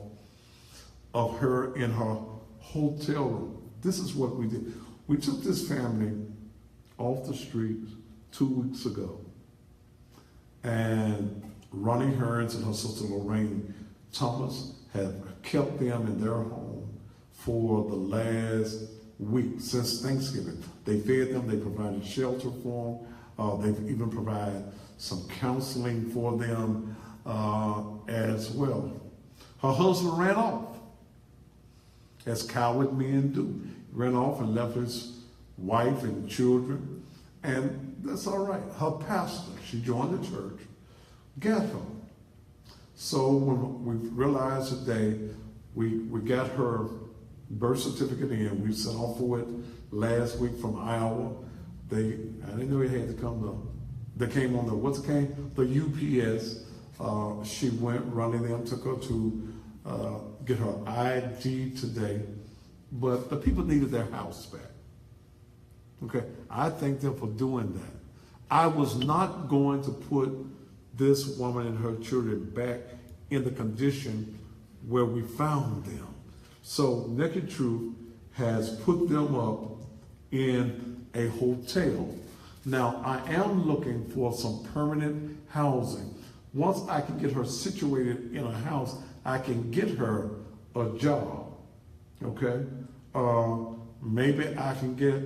of her in her hotel room. This is what we did. We took this family off the streets 2 weeks ago, and Ronnie Hearns and her sister Lorraine Thomas have kept them in their home for the last week, since Thanksgiving. They fed them, they provided shelter for them, they've even provided some counseling for them as well. Her husband ran off, as coward men do. Ran off and left his wife and children, and that's all right. Her pastor, she joined the church, got her. So when we realized today, we got her birth certificate in. We sent off for it last week from Iowa. I didn't know it had to come though. They came on the the UPS. She went running them, took her to get her ID today, but the people needed their house back. Okay, I thank them for doing that. I was not going to put this woman and her children back in the condition where we found them. So Naked Truth has put them up in a hotel. Now I am looking for some permanent housing. Once I can get her situated in a house, I can get her a job, okay? Maybe I can get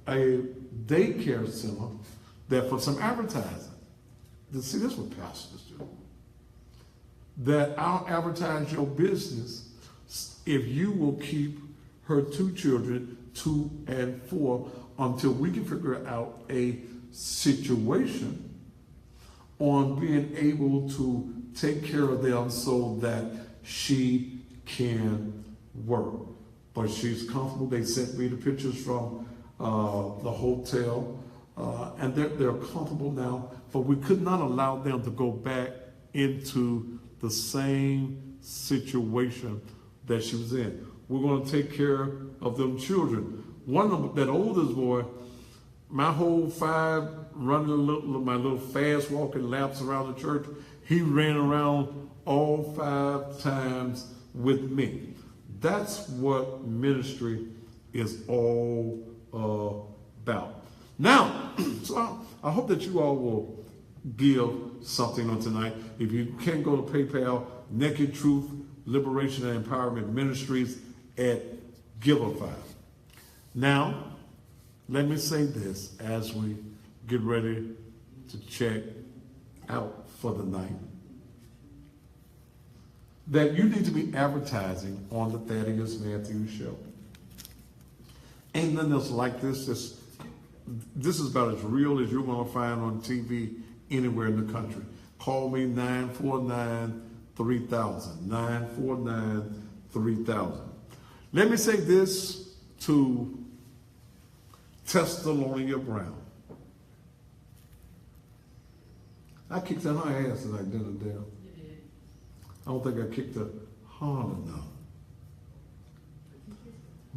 a daycare center that for some advertising. See, this is what pastors do. That I'll advertise your business if you will keep her 2 children, 2 and 4, until we can figure out a situation on being able to take care of them so that she can work. But she's comfortable. They sent me the pictures from the hotel, and they're comfortable now. But we could not allow them to go back into the same situation that she was in. We're going to take care of them children. One of them, that oldest boy, my whole 5 running my little fast walking laps around the church, he ran around all 5 times with me. That's what ministry is all about. Now, so I hope that you all will give something on tonight. If you can't go to PayPal, Naked Truth, Liberation and Empowerment Ministries at Giveify. Now, let me say this as we get ready to check out for the night. That you need to be advertising on the Thaddeus Matthews Show. Ain't nothing else like this. This is about as real as you're going to find on TV anywhere in the country. Call me 949-3000. 949-3000. Let me say this to THESSALONIA Brown. I kicked her ass tonight, didn't I, Dale? I don't think I kicked her hard enough.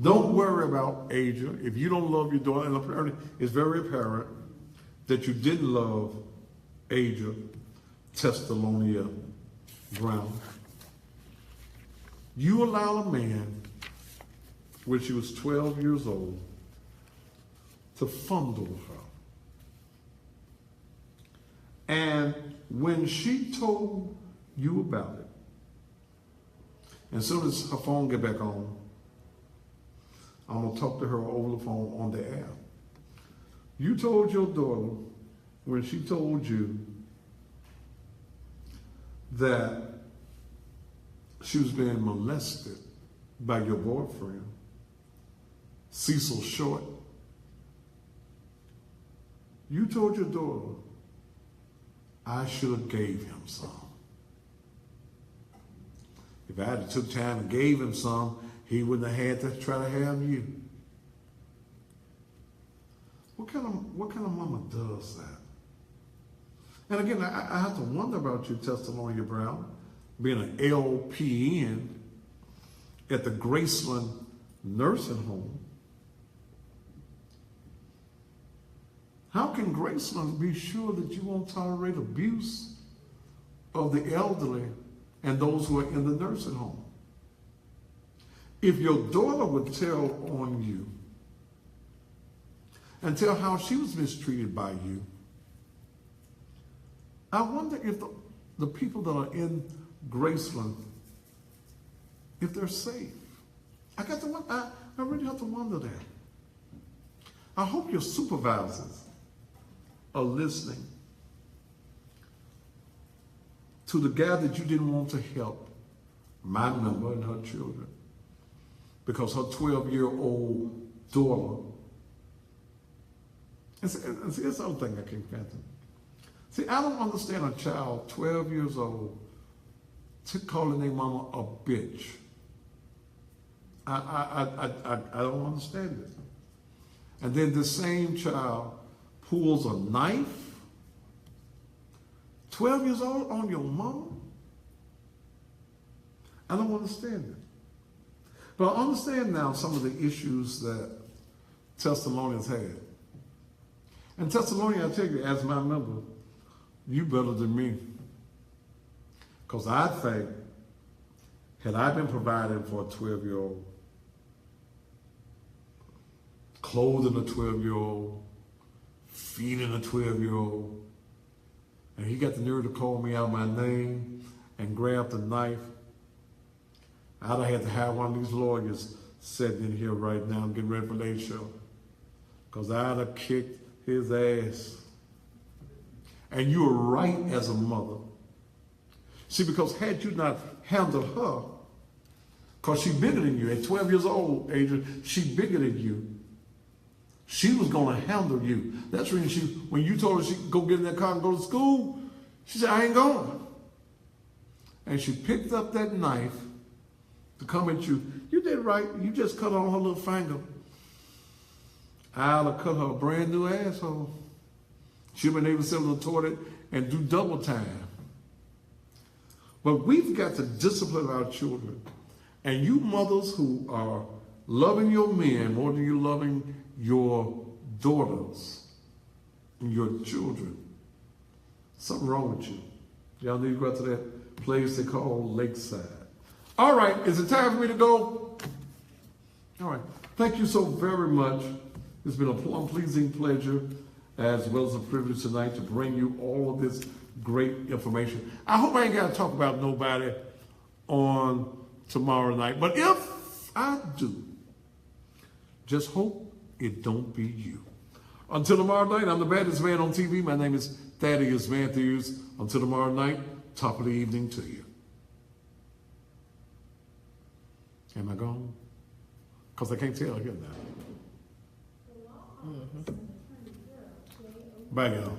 Don't worry about Asia. If you don't love your daughter, and apparently it's very apparent that you didn't love Asia, THESSALONIA Brown. You allow a man, when she was 12 years old, to fondle her. And when she told you about it, and as soon as her phone get back on, I'm going to talk to her over the phone on the air. You told your daughter, when she told you that she was being molested by your boyfriend, Cecil Short, you told your daughter, I should have gave him some. If I had took time and gave him some, he wouldn't have had to try to have you. What kind of mama does that? And again, I have to wonder about you, THESSALONIA Brown, being an LPN at the Graceland Nursing Home. How can Graceland be sure that you won't tolerate abuse of the elderly and those who are in the nursing home? If your daughter would tell on you and tell how she was mistreated by you, I wonder if the people that are in Graceland, if they're safe. I really have to wonder that. I hope your supervisors are listening to the guy that you didn't want to help, my member and her children, because her 12-year-old daughter. And see, that's the other thing I can't fathom. See, I don't understand a child 12 years old calling their mama a bitch. I don't understand it. And then the same child pulls a knife, 12 years old, on your mama. I don't understand it. But I understand now some of the issues that Thessalonians had. And Thessalonia, I tell you, as my member, you better than me. Because I think, had I been providing for a 12-year-old, clothing a 12-year-old, feeding a 12-year-old, and he got the nerve to call me out my name and grab the knife, I'd have had to have one of these lawyers sitting in here right now getting ready for their show. Because I'd have kicked his ass. And you were right as a mother. See, because had you not handled her, because she bigger than you, at 12 years old, Adrian, she bigger than you. She was going to handle you. That's when when you told her she could go get in that car and go to school, she said, I ain't going. And she picked up that knife to come at you. You did right. You just cut on her little finger. I'll have cut her a brand new asshole. She'll been able to sit on the toilet and do double time. But we've got to discipline our children. And you mothers who are loving your men more than you're loving your daughters and your children, something wrong with you. Y'all need to go out to that place they call Lakeside. All right, is it time for me to go? All right, thank you so very much. It's been a pleasing pleasure as well as a privilege tonight to bring you all of this great information. I hope I ain't got to talk about nobody on tomorrow night, but if I do, just hope it don't be you. Until tomorrow night, I'm the baddest man on TV. My name is Thaddeus Matthews. Until tomorrow night, top of the evening to you. Am I gone? Because I can't tell here now. Bye, y'all.